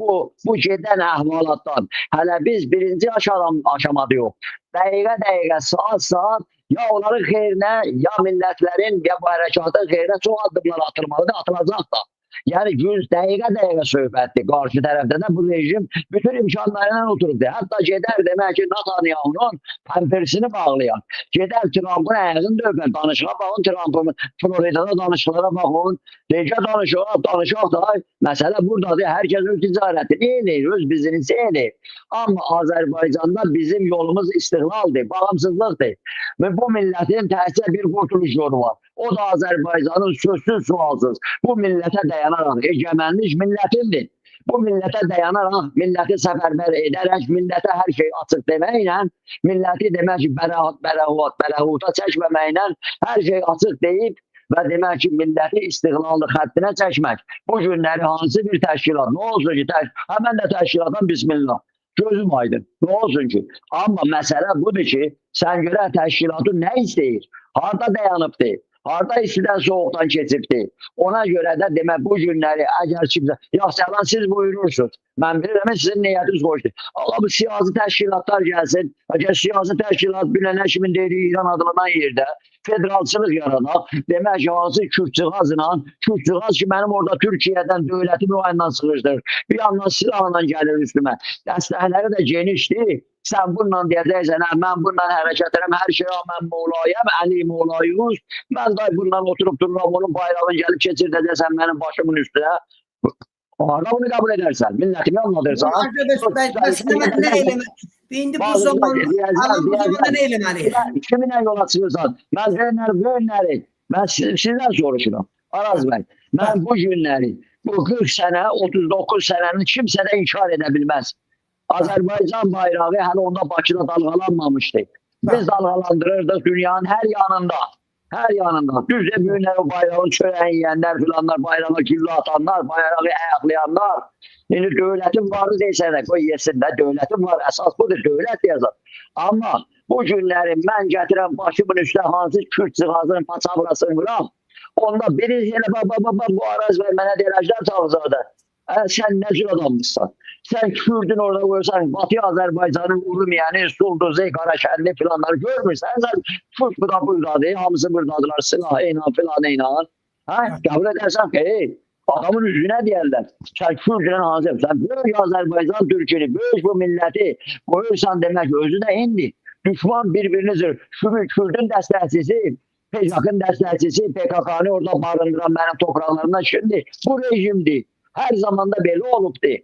Bu gedən əhvalatdan. Hələ biz birinci aşamada yox. Dəqiqə, saat ya onların xeyrinə, ya millətlərin, ya bu hərəkatın xeyrinə çox addımlar atılmalıdır, atılacaq da. Yəni 100 dəqiqə söhbətdir. Qarşı tərəfdə də bu rejim bütün imkanlarıyla oturubdur. Hətta gedər demək ki, Netanyahu'nun pampersini bağlayan, gedər Trump'ın ayağını dövbən, danışığa baxın, Trump'ın Florida'da danışıqlara baxın, necə danışaq da, məsələ buradadır, hər kəs öz ticarətini eləyir, öz biznesi eləyir. Amma Azərbaycanda bizim yolumuz istiqlaldır, bağımsızlıqdır. Və bu millətin təhsil bir qurtuluş yolu var. O da Azərbaycanın sözsüz sualsız. Bu millətə dayanaraq, egemenlik millətindir. Bu millətə dayanaraq, milləti səfərbər edərək, millətə hər şey açıq deməklə, milləti demək ki, bərahuta çəkməməklə hər şey açıq deyib və demək ki, milləti istiqlallı xəttinə çəkmək. Bu günləri hansı bir təşkilat, nə olsun ki, həmən də təşkilatdan bismillah. Gözüm aydın, nə olsun ki. Amma məsələ budur ki, sən görə təşkilatı nə istəyir, harada dayanıbdır, harada istidən soğuktan keçibdir. Ona görə də demək bu günləri əgər kimsə, ya Səlan siz buyurursunuz, mən bilirəm sizin niyyətiniz qoşdur. Allah bu siyasi təşkilatlar gəlsin, əgər siyasi təşkilat bilənə kimin dediyi İran adlanan yerdə federalçılıq yaradaq, demək ki, hansı Kürtçıqazla, Kürtçıqaz ki, mənim orada Türkiyədən, dövləti müayından sıxışdır, bir yandan silahla gəlir üstümə, dəstəkləri də genişdir. Sən bununla deyəcəksən, mən bununla hərəkət edirəm, hər şey mən Moğlayam, Əli Moğlayuz, mən də bununla oturub dururam, onun bayrağını gəlib keçirdəcəksən mənim başımın üstünə. Orada bunu qəbul edərsən, millətimi anladırsan. Nə eləmək? İndi bu zaman nə eləməliyik? Kiminlə yola çıxırsan? Mən günləri, mən sizdən soruşuram. Araz bəy, mən bu günləri, bu 40 sənə, 39 sənəni kimsə də inkar edə bilməz. Azərbaycan bayrağı hələ onda Bakıda dalğalanmamışdı. Biz dalğalandırırdıq dünyanın hər yanında. Hər yanında. Düzce büyünlər o bayrağın çörəyin yiyənlər filanlar, bayrağa güllə atanlar, bayrağı ayaqlayanlar. Yəni dövlətin varı deyilsə də qoy yesin də, dövlətin var. Əsas budur, dövlət yazar. Amma bu günləri mən gətirəm başımın üstə hansı Kürtçıqazın paçavrasını vuram. Onda biri yenə bu Araz və mənə deyəcəklər Tağzadə. Sən nə cür adammışsan? Sən Kürdün orada qoyursan, Batı Azərbaycanın Urumiyəni, Sulduzi, Qarakəlli filanları görmürsən. Sən Kürt bu da buradadır, hamısı buradadılar, silah, eynan filan, eynan. Qəbul edərsən ki, adamın üzünə deyərlər. Sən Kürdün hansı, sən böyük Azərbaycan Türkünü, böyük bu milləti qoyursan demək ki, özü də indi. Düşman bir-birinizdir. Kürdün dəstəkçisi, PKK'nın dəstəkçisi, PKK'nı orada barındıran mənim topraqlarımdan şimdi bu rejimdir. Hər zamanda belə olubdur.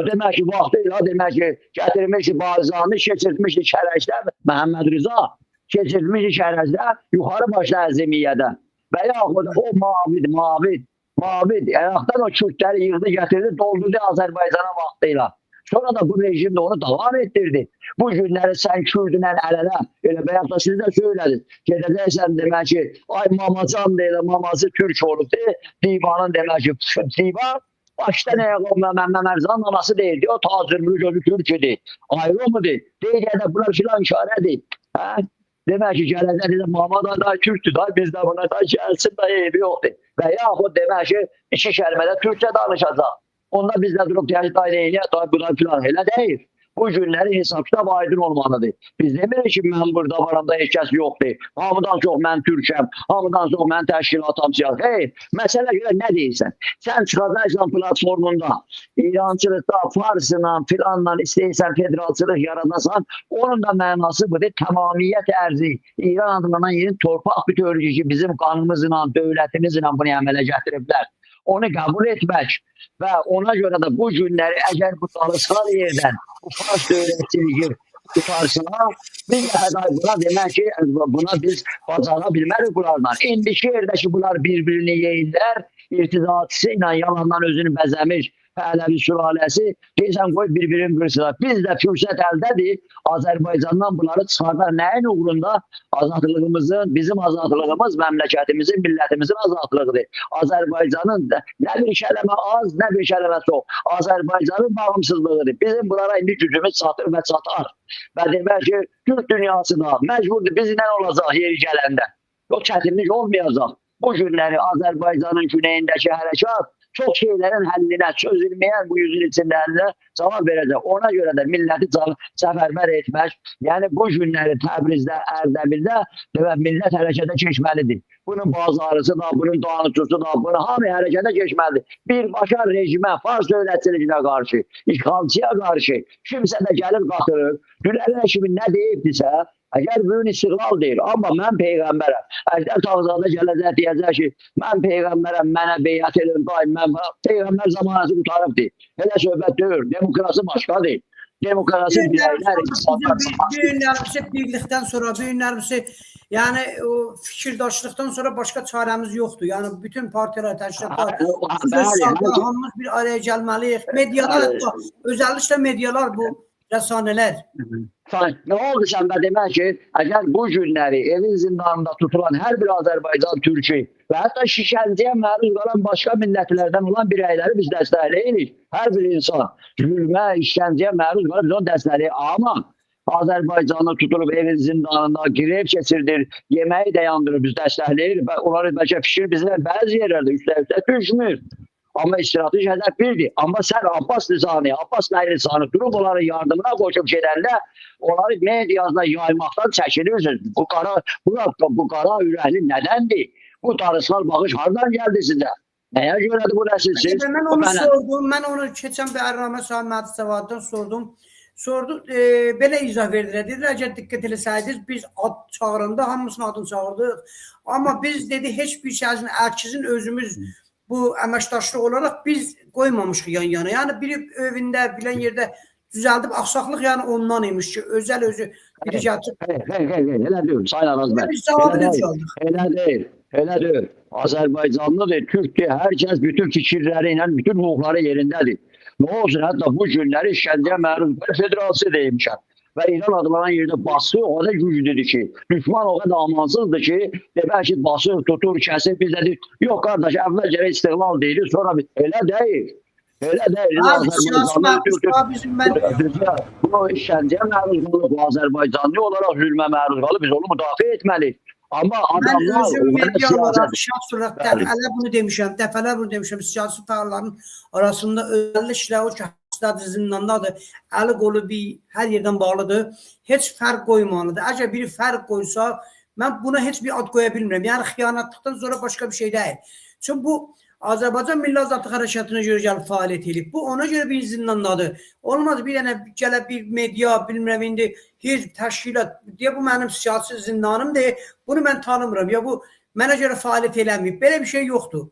Demək ki, vaxtıyla demək ki, gətirmiş Barzani, keçirtmiş Şərəzdə, Məhəmməd Rıza, keçirtmiş Şərəzdə, yuxarı başda Əzimiyyədə. Və yaxud o mavid, ayaqdan o Kürtləri yığdı, gətirdi, doldurdu Azərbaycana vaxtıyla. Sonra da bu rejim də onu davam etdirdi. Bu günləri sən Kürdünlə əl-ələ, elə bəyək da siz də söylədiniz. Gedəcəksən demək ki, ay mamacan deyil, maması Türk olubdur, divanın demək ki, divan, başda nəyə qoyma, Məmmərcanın anası deyildi, o tacirmülü gözü Türk idi. Ayrı mudur? Deyil də bunlar filan işarədir. Demək ki, gələcək də mama da Türkdür da, biz də buna da gəlsin da eybi yoxdur. Və yaxud demək ki, iki kəlmədə Türkçə danışacaq. Onda biz də durub deyək, bu da filan, elə deyil. Bu günləri hesab-kitab aydın olmalıdır. Biz demirik ki, mən burada varamda heç kəs yoxdur. Hamıdan çox mən Türkəm, hamıdan çox mən təşkilatam siyasi. Hey, məsələ görə nə deyirsən? Sən çıxacaqsan platformunda, İrançılıqda, Farsla, filanla istəyirsən federalçılıq yaradasan, onun da mənası budur, tamamiyyət ərzi. İran adlanan yerin torpaq bütövlüyü ki, bizim qanımızla, dövlətimizlə bunu əmələ gətiriblər. Onu qəbul etmək və ona görə də bu günləri əgər bu danışılan yerdən bu Fars dövlətçiliyi tutarsına biz də buna demək ki, buna biz bacara bilmərik bunlarla. İndiki yerdə ki, bunlar bir-birini yeyirlər, irtidatçısı ilə yalandan özünü bəzəmiş Pəhləvi sülaləsi deyirsən qoy bir-birini qırsınlar. Biz də fürsət əldədir. Azərbaycandan bunları çıxardar. Nəyin uğrunda? Azadlığımızın, bizim azadlığımız məmləkətimizin, millətimizin azadlığıdır. Azərbaycanın nə bir kələmə az, nə bir kələmə çox. Azərbaycanın bağımsızlığıdır. Bizim bunlara indi gücümüz çatır və çatar. Və demək ki, Türk dünyasına məcburdur. Bizlə olacaq yeri gələndə. O çətinlik olmayacaq. Bu günləri Azərbaycanın güneyindəki hərəkat çox şeylərin həllinə, çözülməyən bu yüzün içində həllinə cavab verəcək. Ona görə də milləti səfərbər etmək, yəni bu günləri Təbrizdə, Ərdəbildə millət hərəkətə keçməlidir. Bunun bazarısı da, bunun danışıcısı da, bunun hamı hərəkətə keçməlidir. Birbaşa rejimə, Fars dövlətçiliyinə qarşı, işğalçıya qarşı kimsə də gəlib qatırır. Gülərin Həkimin nə deyibdisə, əgər bugün istiqlal deyir, amma mən Peyğəmbərəm. Əjdər Tağzadə gələcək deyəcək ki, mən Peyğəmbərəm, mənə beyət edin, daim mən Peyğəmbər zamanəsi qutarıbdır. Elə söhbət deyir, demokrasi başqadır. Demokrasi bireylər, insanlar. Bu günlərimizi birlikdən sonra, bu günlərimizi yəni o fikirdaşlıqdan sonra başqa çarəmiz yoxdur. Yəni bütün partiyalar, təşkilatlar, hamımız bir araya gəlməliyik. Medialar, özəlliklə medialar bu rəsanələr. Nə oldu səndə demək ki, əgər bu günləri evin zindanında tutulan hər bir Azərbaycan türkü və hətta şikəncəyə məruz qalan başqa millətlərdən olan bireyləri biz dəstəkləyirik. Hər bir insan zulmə, işgəncəyə məruz qalır, biz onu dəstəkləyirik. Amma Azərbaycanı tutulub evin zindanında grev keçirdir, yeməyi dayandırır, biz dəstəkləyirik. Onları bəlkə fikir bizlə bəzi yerlərdə üstə düşmür. Amma strateji hədəf birdir. Amma sən Abbas Nizami, Abbas Nəylisanı durub onların yardımına qoşub gedəndə onları mediasına yaymaqdan çəkilirsiniz. Bu qara ürəkli nədəndir? Bu tarixsel baxış hardan gəldi sizə? Nəyə görədir bu nəsilsiz? Mən onu sordum. Mən onu keçən bir Ərrahmə Sahib Məhdi Səvaddan sordum. Belə izah verdilər. Dedilər, əgər diqqət eləsəydiniz, biz ad çağırında hamısının adını çağırdıq. Amma biz dedi, heç bir şeyin əkizin özümüz bu əməkdaşlıq olaraq biz qoymamışıq yan-yana. Yəni biri evində, bilən yerdə düzəldib, axsaqlıq yəni ondan imiş ki, özəl özü biri gəlib. Elə deyil, Sayın Arazbəy. Elə deyil. Azərbaycanlıdır, Türkdür, hər kəs bütün fikirləri ilə, bütün hüquqları yerindədir. Nə olsun, hətta bu günləri işgəncəyə məruz federasiya deymişəm. Və İran adlanan yerdə bası o qədər güclüdür ki, düşman o qədər amansızdır ki, demək ki, basır, tutur, kəsir, biz dedik, yox qardaş, əvvəlcə istiqlal deyilir, sonra elə deyil. Elə deyil. Bu işgəncəyə məruz qalıb, bu Azərbaycanlı olaraq zülmə məruz qalıb, biz onu müdafiə etməliyik. Amma adamlar... Mən özüm media olaraq, şəxs olaraq dəfələr bunu demişəm, siyasi fəalların arasında özelliklə o ki, zindandadır, əli qolu bir hər yerdən bağlıdır, heç fərq qoymalıdır. Əgər biri fərq qoysa, mən buna heç bir ad qoya bilmirəm. Yəni xiyanatlıqdan sonra başqa bir şey deyil. Çünki bu Azərbaycan Milli Azadlıq Hərəkatına görə gəlib fəaliyyət edib. Bu ona görə bir zindandadır. Olmaz bir dənə gəlib bir media, bilmirəm indi hizb, təşkilat deyə bu mənim siyasi zindanımdır. Bunu mən tanımıram. Ya bu mənə görə fəaliyyət eləməyib. Belə bir şey yoxdur.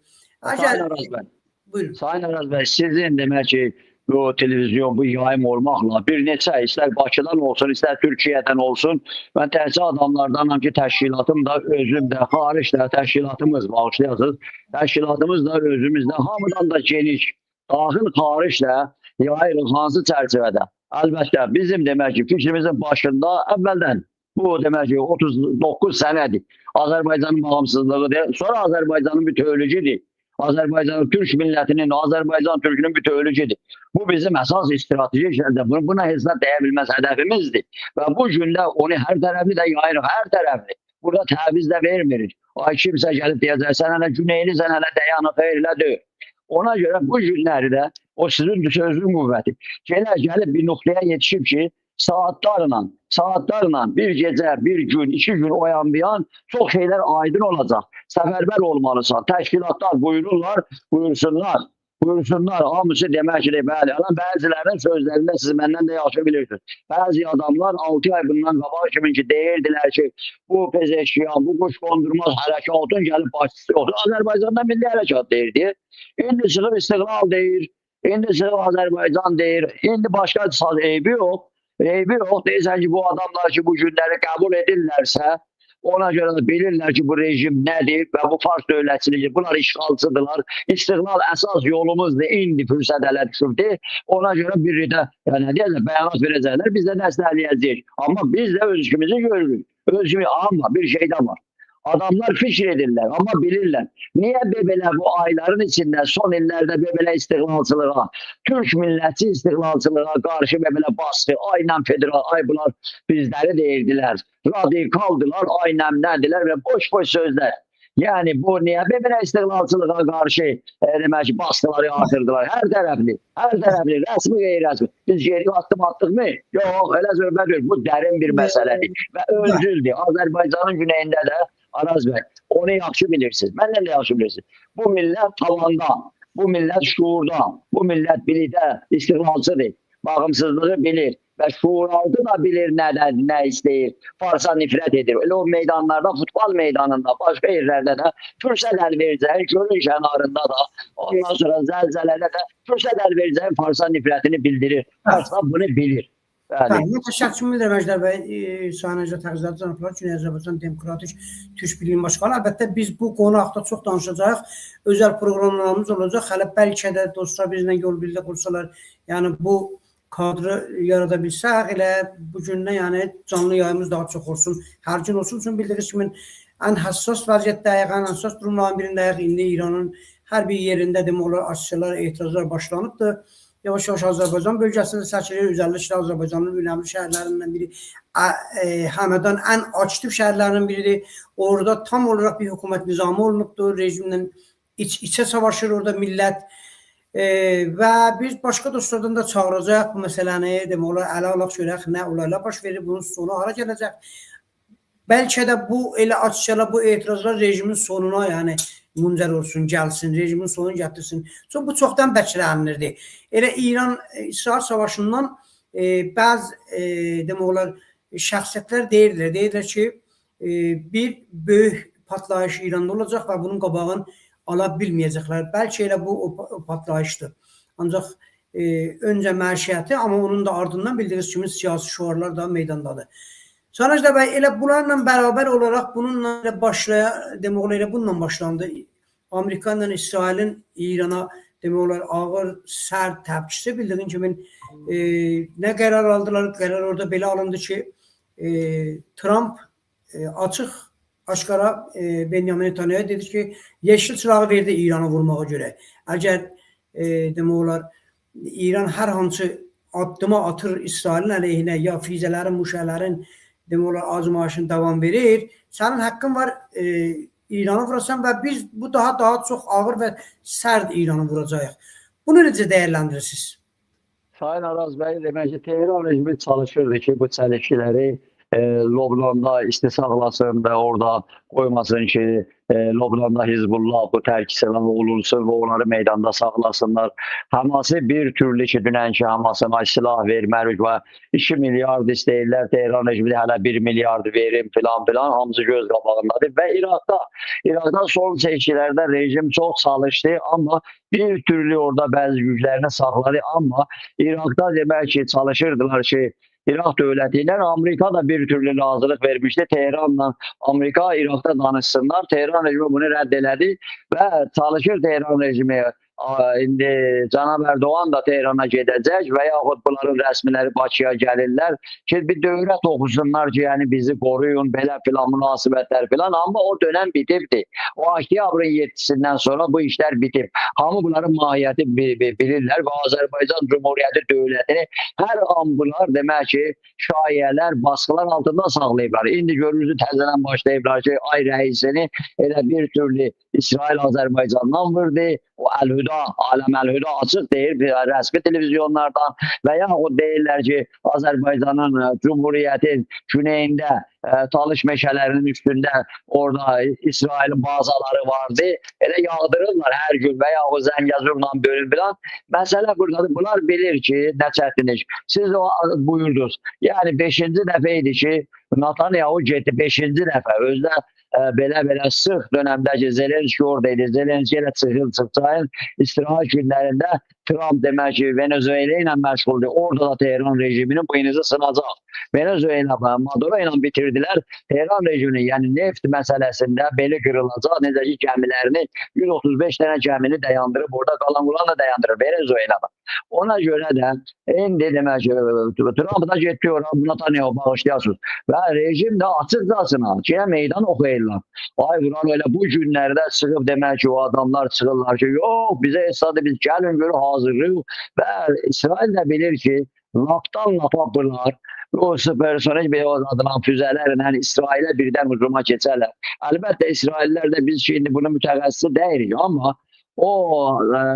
Sayın Arazbəy, sizin demək ki, bu televizyon, bu yayım olmaqla bir neçə, istər Bakıdan olsun, istər Türkiyədən olsun, mən təhsil adamlardanam ki, təşkilatım da, özüm də, xaricdə təşkilatımız, bağışlayasınız, təşkilatımız da, özümüz də, hamıdan da geniş, daxil xaricdə yayırıq hansı çərçivədə. Əlbəttə, bizim demək ki, fikrimizin başında əvvəldən, bu demək ki, 39 sənədir, Azərbaycanın bağımsızlığıdır, sonra Azərbaycanın bütövlücüdür. Azərbaycanın Türk millətinin, Azərbaycan Türkünün bütövlücüdür. Bu bizim əsas strateji şeydir. Buna heç nə deyə bilməz hədəfimizdir. Və bu gündə onu hər tərəfli də yayırıq, hər tərəfli. Burada təviz də vermirik. Ay kimsə gəlib deyəcək, sən hələ güneyli, sən hələ dayanıq, elə deyil. Ona görə bu günləri də o sizin sözün qüvvəti. Gəlib bir nöqtəyə yetişib ki, saatlarla bir gecə, bir gün, 2 gün oyan çox şeylər aydın olacaq. Səfərbər olmalısan. Təşkilatlar buyursunlar. Hamısı demək ki, bəli. Bəzilərinin sözlərində siz məndən də yaxşı bilirsiniz. Bəzi adamlar 6 ay bundan qabaq kimin ki deyirdilər ki, bu pezeşkiyan, bu quş qondurmaz hərəkatın gəlib başçısı oldu. Azərbaycanda milli hərəkat deyirdi. İndi sırf istiqlal deyir. İndi sırf Azərbaycan deyir. İndi başqa eybi yox. Deyirsən ki, bu adamlar ki, bu günləri qəbul edirlərsə, Ona görə də bilirlər ki, bu rejim nədir və bu Fars dövlətçiliyi, bunlar işğalçıdırlar. İstiqlal əsas yolumuzdur, indi fürsət ələ düşübdü. Ona görə bir də yəni deyirlər, bəyanat verəcəklər, biz də dəstəkləyəcəyik. Amma biz də öz işimizi görürük. Öz işimiz, amma bir şey də var. Adamlar fikir edirlər, amma bilirlər. Niyə belə bu ayların içində, son illərdə belə istiqlalçılığa, Türk millətçi istiqlalçılığa qarşı belə baskı, ayla federal, ay bunlar bizləri deyirdilər, radikaldılar, ayla nədilər və boş-boş sözlər. Yəni bu niyə belə istiqlalçılığa qarşı demək ki, baskıları artırdılar? Hər tərəfli, rəsmi, qeyri-rəsmi. Biz geri addım atdıqmı? Yox, elə söhbət yox. Bu dərin bir məsələdir və özüldür. Azərbaycanın güneyində də Araz bəy, onu yaxşı bilirsiniz. Məndən də yaxşı bilirsiniz. Bu millət tavanda, bu millət şuurda, bu millət bilikdə istiqlalçıdır. Bağımsızlığı bilir və şuuraltı da bilir nə istəyir. Farsa nifrət edir. Elə o meydanlarda, futbol meydanında, başqa yerlərdə də fürsət əl verəcək, gölün kənarında da, ondan sonra zəlzələdə də fürsət əl verəcək, Farsa nifrətini bildirir. Farsa bunu bilir. Mən təşəkkür edirəm Əjdər bəy, Sanəcə təqdimatı cənablar, Güney Azərbaycan Demokratik Türk Birliğinin başqanı. Əlbəttə biz bu konu haqqında çox danışacağıq. Özəl proqramlarımız olacaq. Hələ bəlkə də dostlar bizlə yol birliyi qursalar, yəni bu kadrı yarada bilsək, elə bu gündən yəni canlı yayımız daha çox olsun, hər gün olsun. Çünki bildiyiniz kimi ən həssas vəziyyətdəyik, ən həssas durumların birindəyik. İndi İranın hər bir yerində demək olar aksiyalar, etirazlar başlanıbdır. Yavaş-yavaş Azərbaycan bölgəsində çəkilir. Özəlliklə Azərbaycanın önəmli şəhərlərindən biri, Həmədan ən aktiv şəhərlərindən biridir. Orada tam olaraq bir hökumət nizamı olunubdur. Rejimlə iç-içə savaşır orada millət. Və biz başqa dostlardan da çağıracaq bu məsələni, demək olar ələ alaq görək nə olaylar baş verir, bunun sonu hara gələcək. Bəlkə də bu elə aksiyalar, bu etirazlar rejimin sonuna yəni müncər olsun, gəlsin, rejimin sonunu gətirsin. Çünki bu çoxdan bəklənilirdi. Elə İran-İsrail savaşından bəzi demək olar şəxsiyyətlər deyirlər ki, bir böyük patlayış İranda olacaq və bunun qabağını ala bilməyəcəklər. Bəlkə elə bu o patlayışdır. Ancaq öncə məişəti, amma onun da ardından bildiyiniz kimi siyasi şüarlar da meydandadır. Sanəcdə bəy, elə bunlarla bərabər olaraq bununla başlayan, demək olar elə bununla başlandı. Amerika ilə İsrailin İrana demək olar ağır, sərt təpkisi bildiğin kimi nə qərar aldılar? Qərar orada belə alındı ki, Trump açıq, aşkara Benjamin Netanyahu dedi ki, yeşil çırağı verdi İranı vurmağa görə. Əgər demək olar İran hər hansı addıma atır İsrailin əleyhinə ya füzələrin, muşələrin demək olar azmayışını davam verir. Sənin haqqın var İranı vurasan və biz bu daha çox ağır və sərt İranı vuracağıq. Bunu necə dəyərləndirirsiniz? Sayın Araz bəy, demək ki, Tehran rejimi çalışırdı ki, bu çəlişkiləri Lobnanda istisaqlasın və orada qoymasın ki, Lobnanda Hizbullah bu tərkisədən olunsun və onları meydanda saxlasınlar. Haması bir türlü ki, dünənki Hamasına silah vermərik və 2 milyard istəyirlər. Tehran rejimi hələ 1 milyard verim filan, hamısı göz qabağındadır. Və İraqda son seçkilərdə rejim çox çalışdı, amma bir türlü orada bəzi güclərini saxladı. Amma İraqda demək ki, çalışırdılar ki, İraq dövləti ilə Amerika da bir türlü razılıq vermişdi. Tehranla Amerika İraqda danışsınlar. Tehran rejimi bunu rədd elədi və çalışır Tehran rejimi. İndi Cənab Erdoğan da Tehrana gedəcək və yaxud bunların rəsmiləri Bakıya gəlirlər ki, bir dövlət oxusunlar ki, yəni bizi qoruyun, belə filan münasibətlər filan. Amma o dönəm bitibdir. O oktyabrın 7-sindən sonra bu işlər bitib. Hamı bunların mahiyyəti bilirlər və Azərbaycan Cumhuriyyəti dövlətini hər an bunlar demək ki, şayələr, baskılar altında saxlayıblar. İndi görürsünüz təzədən başlayıblar ki, ay rəisini elə bir türlü İsrail Azərbaycandan vurdu. O Əl-Hüda, Aləm Əl-Hüda açıq deyir rəsmi televizyonlardan və yaxud deyirlər ki, Azərbaycanın Cumhuriyyətin güneyində Talış meşələrinin üstündə orada İsrailin bazaları vardı. Elə yağdırırlar hər gün və yaxud Zəngəzurla bölünbülan. Məsələ buradadır. Bunlar bilir ki, nə çətinlik. Siz buyurdunuz. Yəni 5-ci dəfə idi ki, Netanyahu getdi 5-ci dəfə. Özdə belə sıx dönəmdə ki, Zelenski oradaydı. Zelenski ilə çıxın, istirahat günlərində Trump demək ki, Venezuela ilə məşğuldur. Orada da Tehran rejiminin bıyınızı sınacaq. Venezuela və Maduro ilə bitirdilər. Tehran rejimini, yəni neft məsələsində belə qırılacaq. Necə ki, gəmilərini 135 dənə gəmini dayandırıb, orada qalanlarını dayandırır Venezuela'da. Ona görə də indi demək ki, Trump da getdi ora, Netanyahu bağışlayasınız. Və rejim də açıqcasına ki, meydan oxuyurlar. Ay vuran elə bu günlərdə çıxıb demək ki, o adamlar çıxırlar ki, yox, bizə Esadı biz gəlin görü hazırlıq və İsrail də bilir ki, lapdan lapa bunlar o supersonik bir adlanan füzələrlə İsrailə birdən hücuma keçərlər. Əlbəttə İsraillər də biz şimdi bunu mütəxəssis deyirik, amma o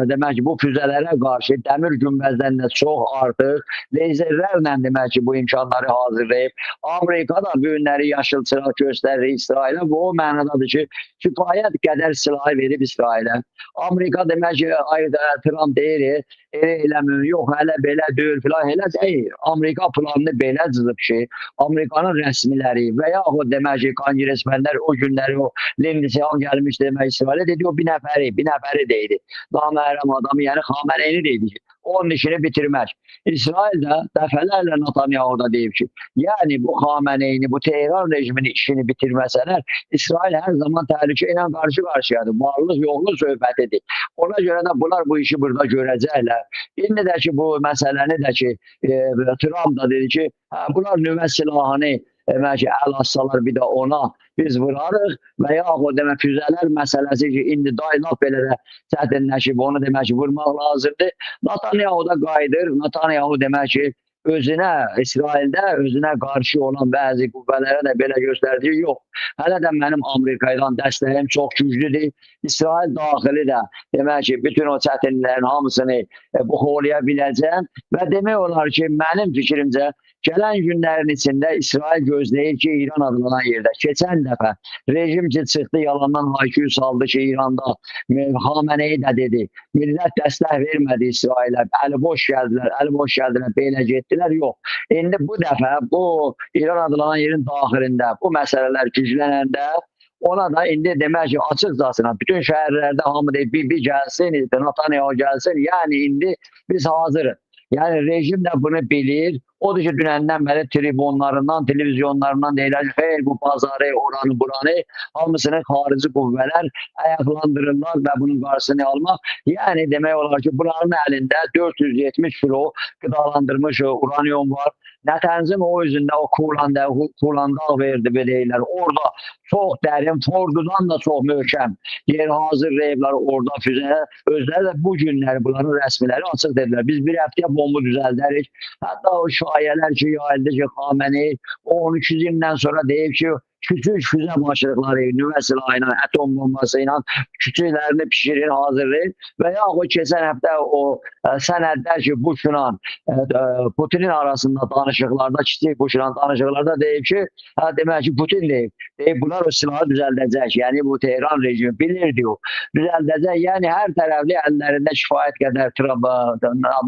demək ki, bu füzələrə qarşı dəmir günbəzdən də çox artıq leyzerlərlə demək ki, bu imkanları hazırlayıb. Amerika da bu günləri yaşıl çıraq göstərir İsrailə. Bu o mənadadır ki, kifayət qədər silahı verib İsrailə. Amerika demək ki, ayda Trump deyir, eləmir, yox, hələ belə deyil filan, elə deyir. Amerika planını belə cızıb ki, Amerikanın rəsmiləri və yaxud demək ki, konqresmenlər o günləri o Lindsey-han gəlmişdi demək İsrailə, dedi o bir nəfəri deydi. Naməhrəm adamı, yəni Xameneini deydi ki, onun işini bitirmək. İsrail də dəfələrlə Netanyahu'da deyib ki, yəni bu Xameneini, bu Tehran rejiminin işini bitirməsələr, İsrail hər zaman təhlükə ilə qarşı-qarşıyadır. Varlıq, yoxluq söhbətidir. Ona görə də bunlar bu işi burada görəcəklər. İndi də ki, bu məsələni də ki, Trump da dedi ki, bunlar nüvə silahını demək ki, əl assalar bir də ona biz vurarıq və yaxud demək füzələr məsələsi ki, indi dayanaq belə də çətinləşib, onu demək ki, vurmaq lazımdır. Netanyahu da qayıdır. Netanyahu demək ki, özünə, İsraildə özünə qarşı olan bəzi qüvvələrə də belə göstərdiyi yox. Hələ də mənim Amerikadan dəstəyim çox güclüdür. İsrail daxili də demək ki, bütün o çətinliklərin hamısını buxolaya biləcəm və demək olar ki, mənim fikrimcə gələn günlərin içində İsrail gözləyir ki, İran adlanan yerdə keçən dəfə rejim ki, çıxdı, yalandan hayküyü saldı ki, İranda Xameneyi də dedi, millət dəstək vermədi İsrailə, əli boş gəldilər, belə getdilər, yox. İndi bu dəfə bu İran adlanan yerin daxilində bu məsələlər güclənəndə ona da indi demək ki, açıqcasına bütün şəhərlərdə hamı deyib, bir gəlsin, Netanyahu gəlsin, yəni indi biz hazırıq. Yəni rejim də bunu bilir. Odur ki, dünəndən bəri tribunlarından, televizyonlarından deyirlər ki, xeyr, bu bazarı, oranı, buranı, hamısını xarici qüvvələr ayaqlandırırlar və bunun qarşısını almaq. Yəni, demək olar ki, bunların əlində 470 kilo qidalandırmış uranyum var. Nətənzim o özündə o kulandaq verdi, deyirlər. Orada çox dərin, Fordudan da çox möhkəm yer hazırlayıblar orada füzələr. Özləri də bu günləri bunların rəsmiləri açıq dedilər. Biz bir həftəyə bombu düzəldərik. Hətta o şayələr ki, yayıldı ki, Xameneyi o 12 ildən sonra deyib ki, küçük füzə başlıqları, nüvə silahı ilə, atom bombası ilə küçüklərini pişirir, hazırlayır və ya o keçən həftə o sənədlər ki, Bushla Putinin arasında danışıqlarda, kiçik Bushla danışıqlarda deyib ki, demək ki, Putin deyib, bunlar o silahı düzəldəcək, yəni bu Tehran rejimi bilir diyor, düzəldəcək, yəni hər tərəfli əllərində kifayət qədər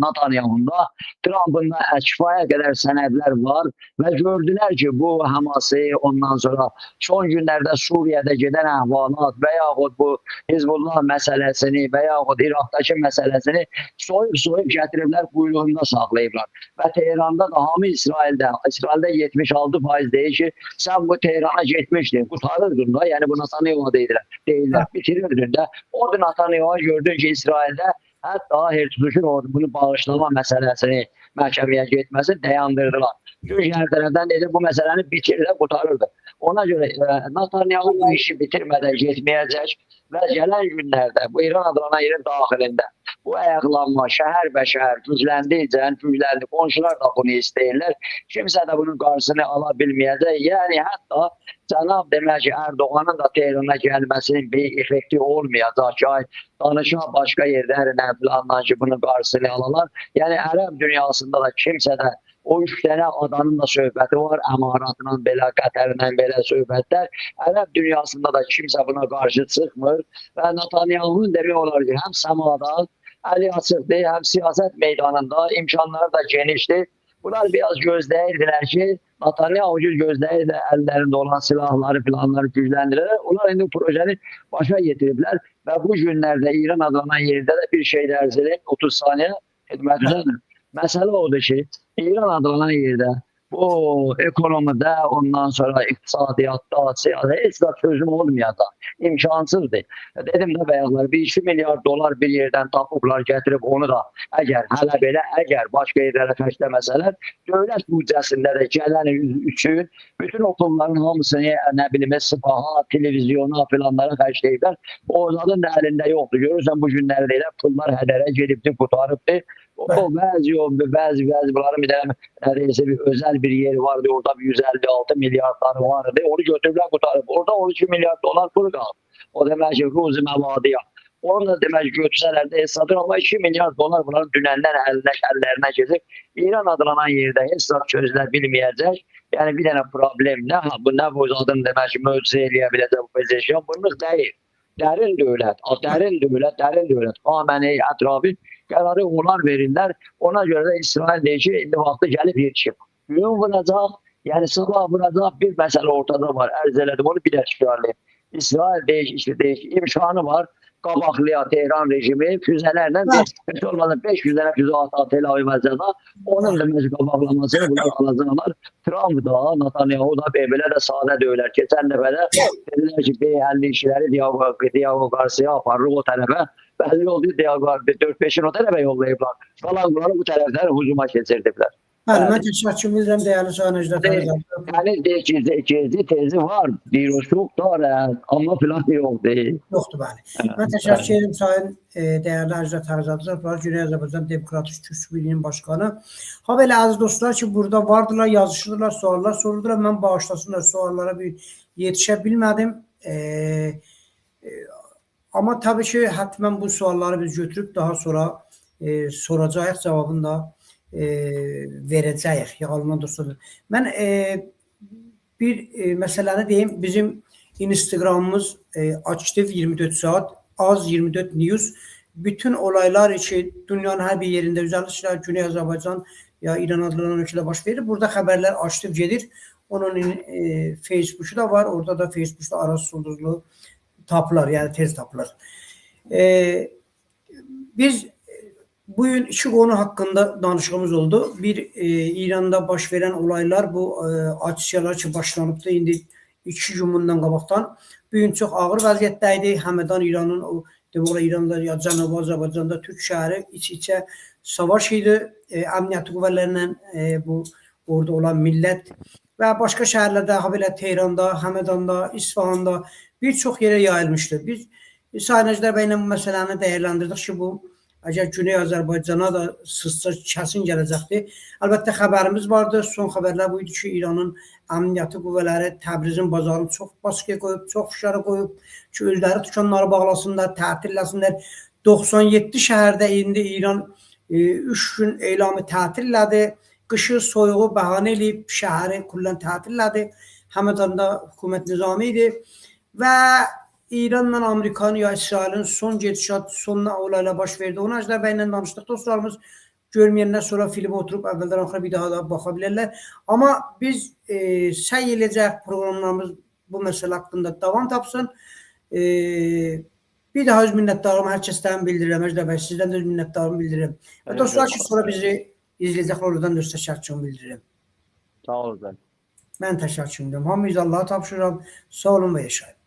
Netanyahu'da, Trump'ın da kifayət qədər sənədlər var və gördülər ki, bu Hamas'ı ondan sonra son günlərdə Suriyədə gedən əhvalat və yaxud bu Hizbullah məsələsini və yaxud İraqdakı məsələsini soyub gətiriblər, quyruğunda saxlayıblar. Və Tehranda da hamı İsraildə 76% deyir ki, sən bu Tehrana getmişdin, qutarırdın da, yəni bu Netanyahu'ya deyirlər, bitirirdin də. O da Netanyahu'ya gördün ki, İsraildə hətta Herzog'un bunu bağışlama məsələsini məhkəməyə getməsi dayandırdılar. Çünki hər tərəfdən dedi, bu məsələni bitirir, qutarırdı. Ona görə Netanyahu bu işi bitirmədən getməyəcək və gələn günlərdə bu İran adlanan yerin daxilində bu ayaqlanma şəhər gücləndikcə, qonşular da bunu istəyirlər. Kimsə də bunun qarşısını ala bilməyəcək. Yəni hətta cənab demək ki, Erdoğan'ın da Tehrana gəlməsinin bir effekti olmayacaq ki, danışma başqa yerlərlə planla ki, bunun qarşısını alalar. Yəni Ərəb dünyasında da kimsə də o 3 dənə adanın da söhbəti var, əmaratla belə, Qətərlə belə söhbətlər. Ərəb dünyasında da kimsə buna qarşı çıxmır və Netanyahu'nun demək olar ki, həm səmada, əli açıqdır, həm siyasət meydanında imkanları da genişdir. Bunlar biraz gözləyirdilər ki, Netanyahu gözləyirdi əllərində olan silahları, planları gücləndirərək. Onlar indi projeni başa getiriblər ve bu günlerde İran adlanan yerde de bir şey derseler 30 saniye hizmet üzere. Mesele odur ki İran adlanan yerde bu ekonomide ondan sonra iqtisadiyyatda, siyasette heç də çözüm olmayacaq. İmkansızdır. Dedim də bəyazlar, bir 2 milyar dolar bir yerdən tapıblar, gətirib onu da hələ belə, başqa yerlərə xərcləməsələr, dövlət büdcəsində də gələn üçün bütün okulların hamısını, nə bilim, sıfaha, televizyona, filanlara xərcləyiblər. O zadın da əlində yoxdur. Görürsən, bu günləri deyilər, pullar hədərə gedibdir, qutarıbdır. O bəzi bunların bir dənə neredeyse bir özel bir yeri vardı. Orada bir 156 milyarları vardı. Onu götürüblər qutarıb. Orada 12 milyar dolar pul qaldı. O demək ki, ruzi məvadiya. Onu da demək ki, götürsələr də hesabdır. Ama 2 milyar dolar bunların dünəndən əllərinə keçib. İran adlanan yerdə hesab çözülə bilməyəcək. Yəni bir dənə problem nə? Bu zadın demək ki, möcüzə eləyə biləcək bu pezeşyan. Bunun deyil. Dərin dövlət, aməni, ətrafı qərarı onlar verirlər. Ona görə də İsrail deyir ki, indi vaxtı gəlib yetişib. Gün vuracaq, yəni sabah vuracaq bir məsələ ortada var. Ərz elədim, onu bir də çıxarlayayım. İsrail deyir, imkanı var. Qabaqlıya Tehran rejimi füzələrlə 5 füzələ füzə at Tel Aviv vəzədə. Onun da məcbur qabaqlamasını bunlar alacaqlar. Trump da, Netanyahu da belə də sadə döyürlər. Keçən dəfə də dedilər ki, B-50 işləri Diego Garcia aparır o tərəfə. Bəlli oldu, Diego 4-5'in o tərəfə yollayıblar. Qalanları bu tərəfdən hücuma keçirdiblər. Bəli, mən təşəkkür edirəm dəyərli Sayın Əcdət Əlizadə. Yəni gezi tezi var, virusluq da, amma filan yoxdur. Yoxdur, bəli. Mən təşəkkür edirəm Sayın dəyərli Əcdət Əlizadə, Güney Azərbaycan Demokratik Türk Birliyinin başqanı. Ha belə əziz dostlar ki, burada vardılar, yazışırdılar, suallar sorurdular. Mən bağışlasınlar, suallara bir yetişə bilmədim. Amma tabii ki, həttəmən bu sualları biz götürüb daha sonra soracağıq, cavabını da verəcəyik. Yağlanan dostlar. Mən bir məsələni deyim. Bizim Instagramımız aktiv 24 saat, az 24 news. Bütün olaylar için dünyanın hər bir yerində, özellikle Güney Azərbaycan ya İran adlanan ölkədə baş verir. Burada xəbərlər aktiv gedir. Onun Facebook'u da var. Orada da Facebook'da Aras Sulduzlu tapılar, yani tez tapılar. Biz bugün iki konu hakkında danışığımız oldu. Bir, İran'da baş veren olaylar, bu atışlar ki başlanıbdı indi 2 gün bundan qabaqdan. Bugün çox ağır vəziyyətdəydi. Həmədan İranın, o demək İran'da ya Cənubi Azərbaycanda Türk şəhəri iç-içə savaş idi. Əmniyyəti qüvvələrlə bu orada olan millət və başqa şəhərlərdə, habelə Tehranda, Həmədanda, İsfahanda bir çox yerə yayılmışdı. Biz Sayın Əcdər bəylə bu məsələni dəyərləndirdik ki, bu əgər Güney Azərbaycana da sızsa kəsin gələcəkdir. Əlbəttə xəbərimiz vardı. Son xəbərlər bu idi ki, İranın əmniyyəti qüvvələri Təbrizin bazarını çox baskıya qoyub, çox fişara qoyub ki, özləri dükanları bağlasınlar, tətilləsinlər. 97 şəhərdə indi İran 3 gün elamı tətillədi. Qışı, soyuğu bəhanə eləyib şəhəri kullən tətillədi. Həmədanda hökumət nizami idi. Və İranla Amerikanın ya İsrailin son gedişat, son olayla baş verdi. Onu Əcdər bəylə danışdıq. Dostlarımız görməyənlər sonra filmi oturup əvvəldən axıra bir daha da baxa bilərlər. Amma biz səy eləyəcək programlarımız bu məsələ haqqında davam tapsın. Bir daha öz minnətdarımı hər kəsdən bildirirəm. Əcdər bəy, sizdən də öz minnətdarımı bildirirəm. Və dostlar ki, sonra bizi izləyəcəklər, oradan da təşəkkürümü bildirirəm. Sağ olun. Mən təşəkkür edirəm. Hamınızı Allah'a tapşırıram. Sağ olun və yaşayın.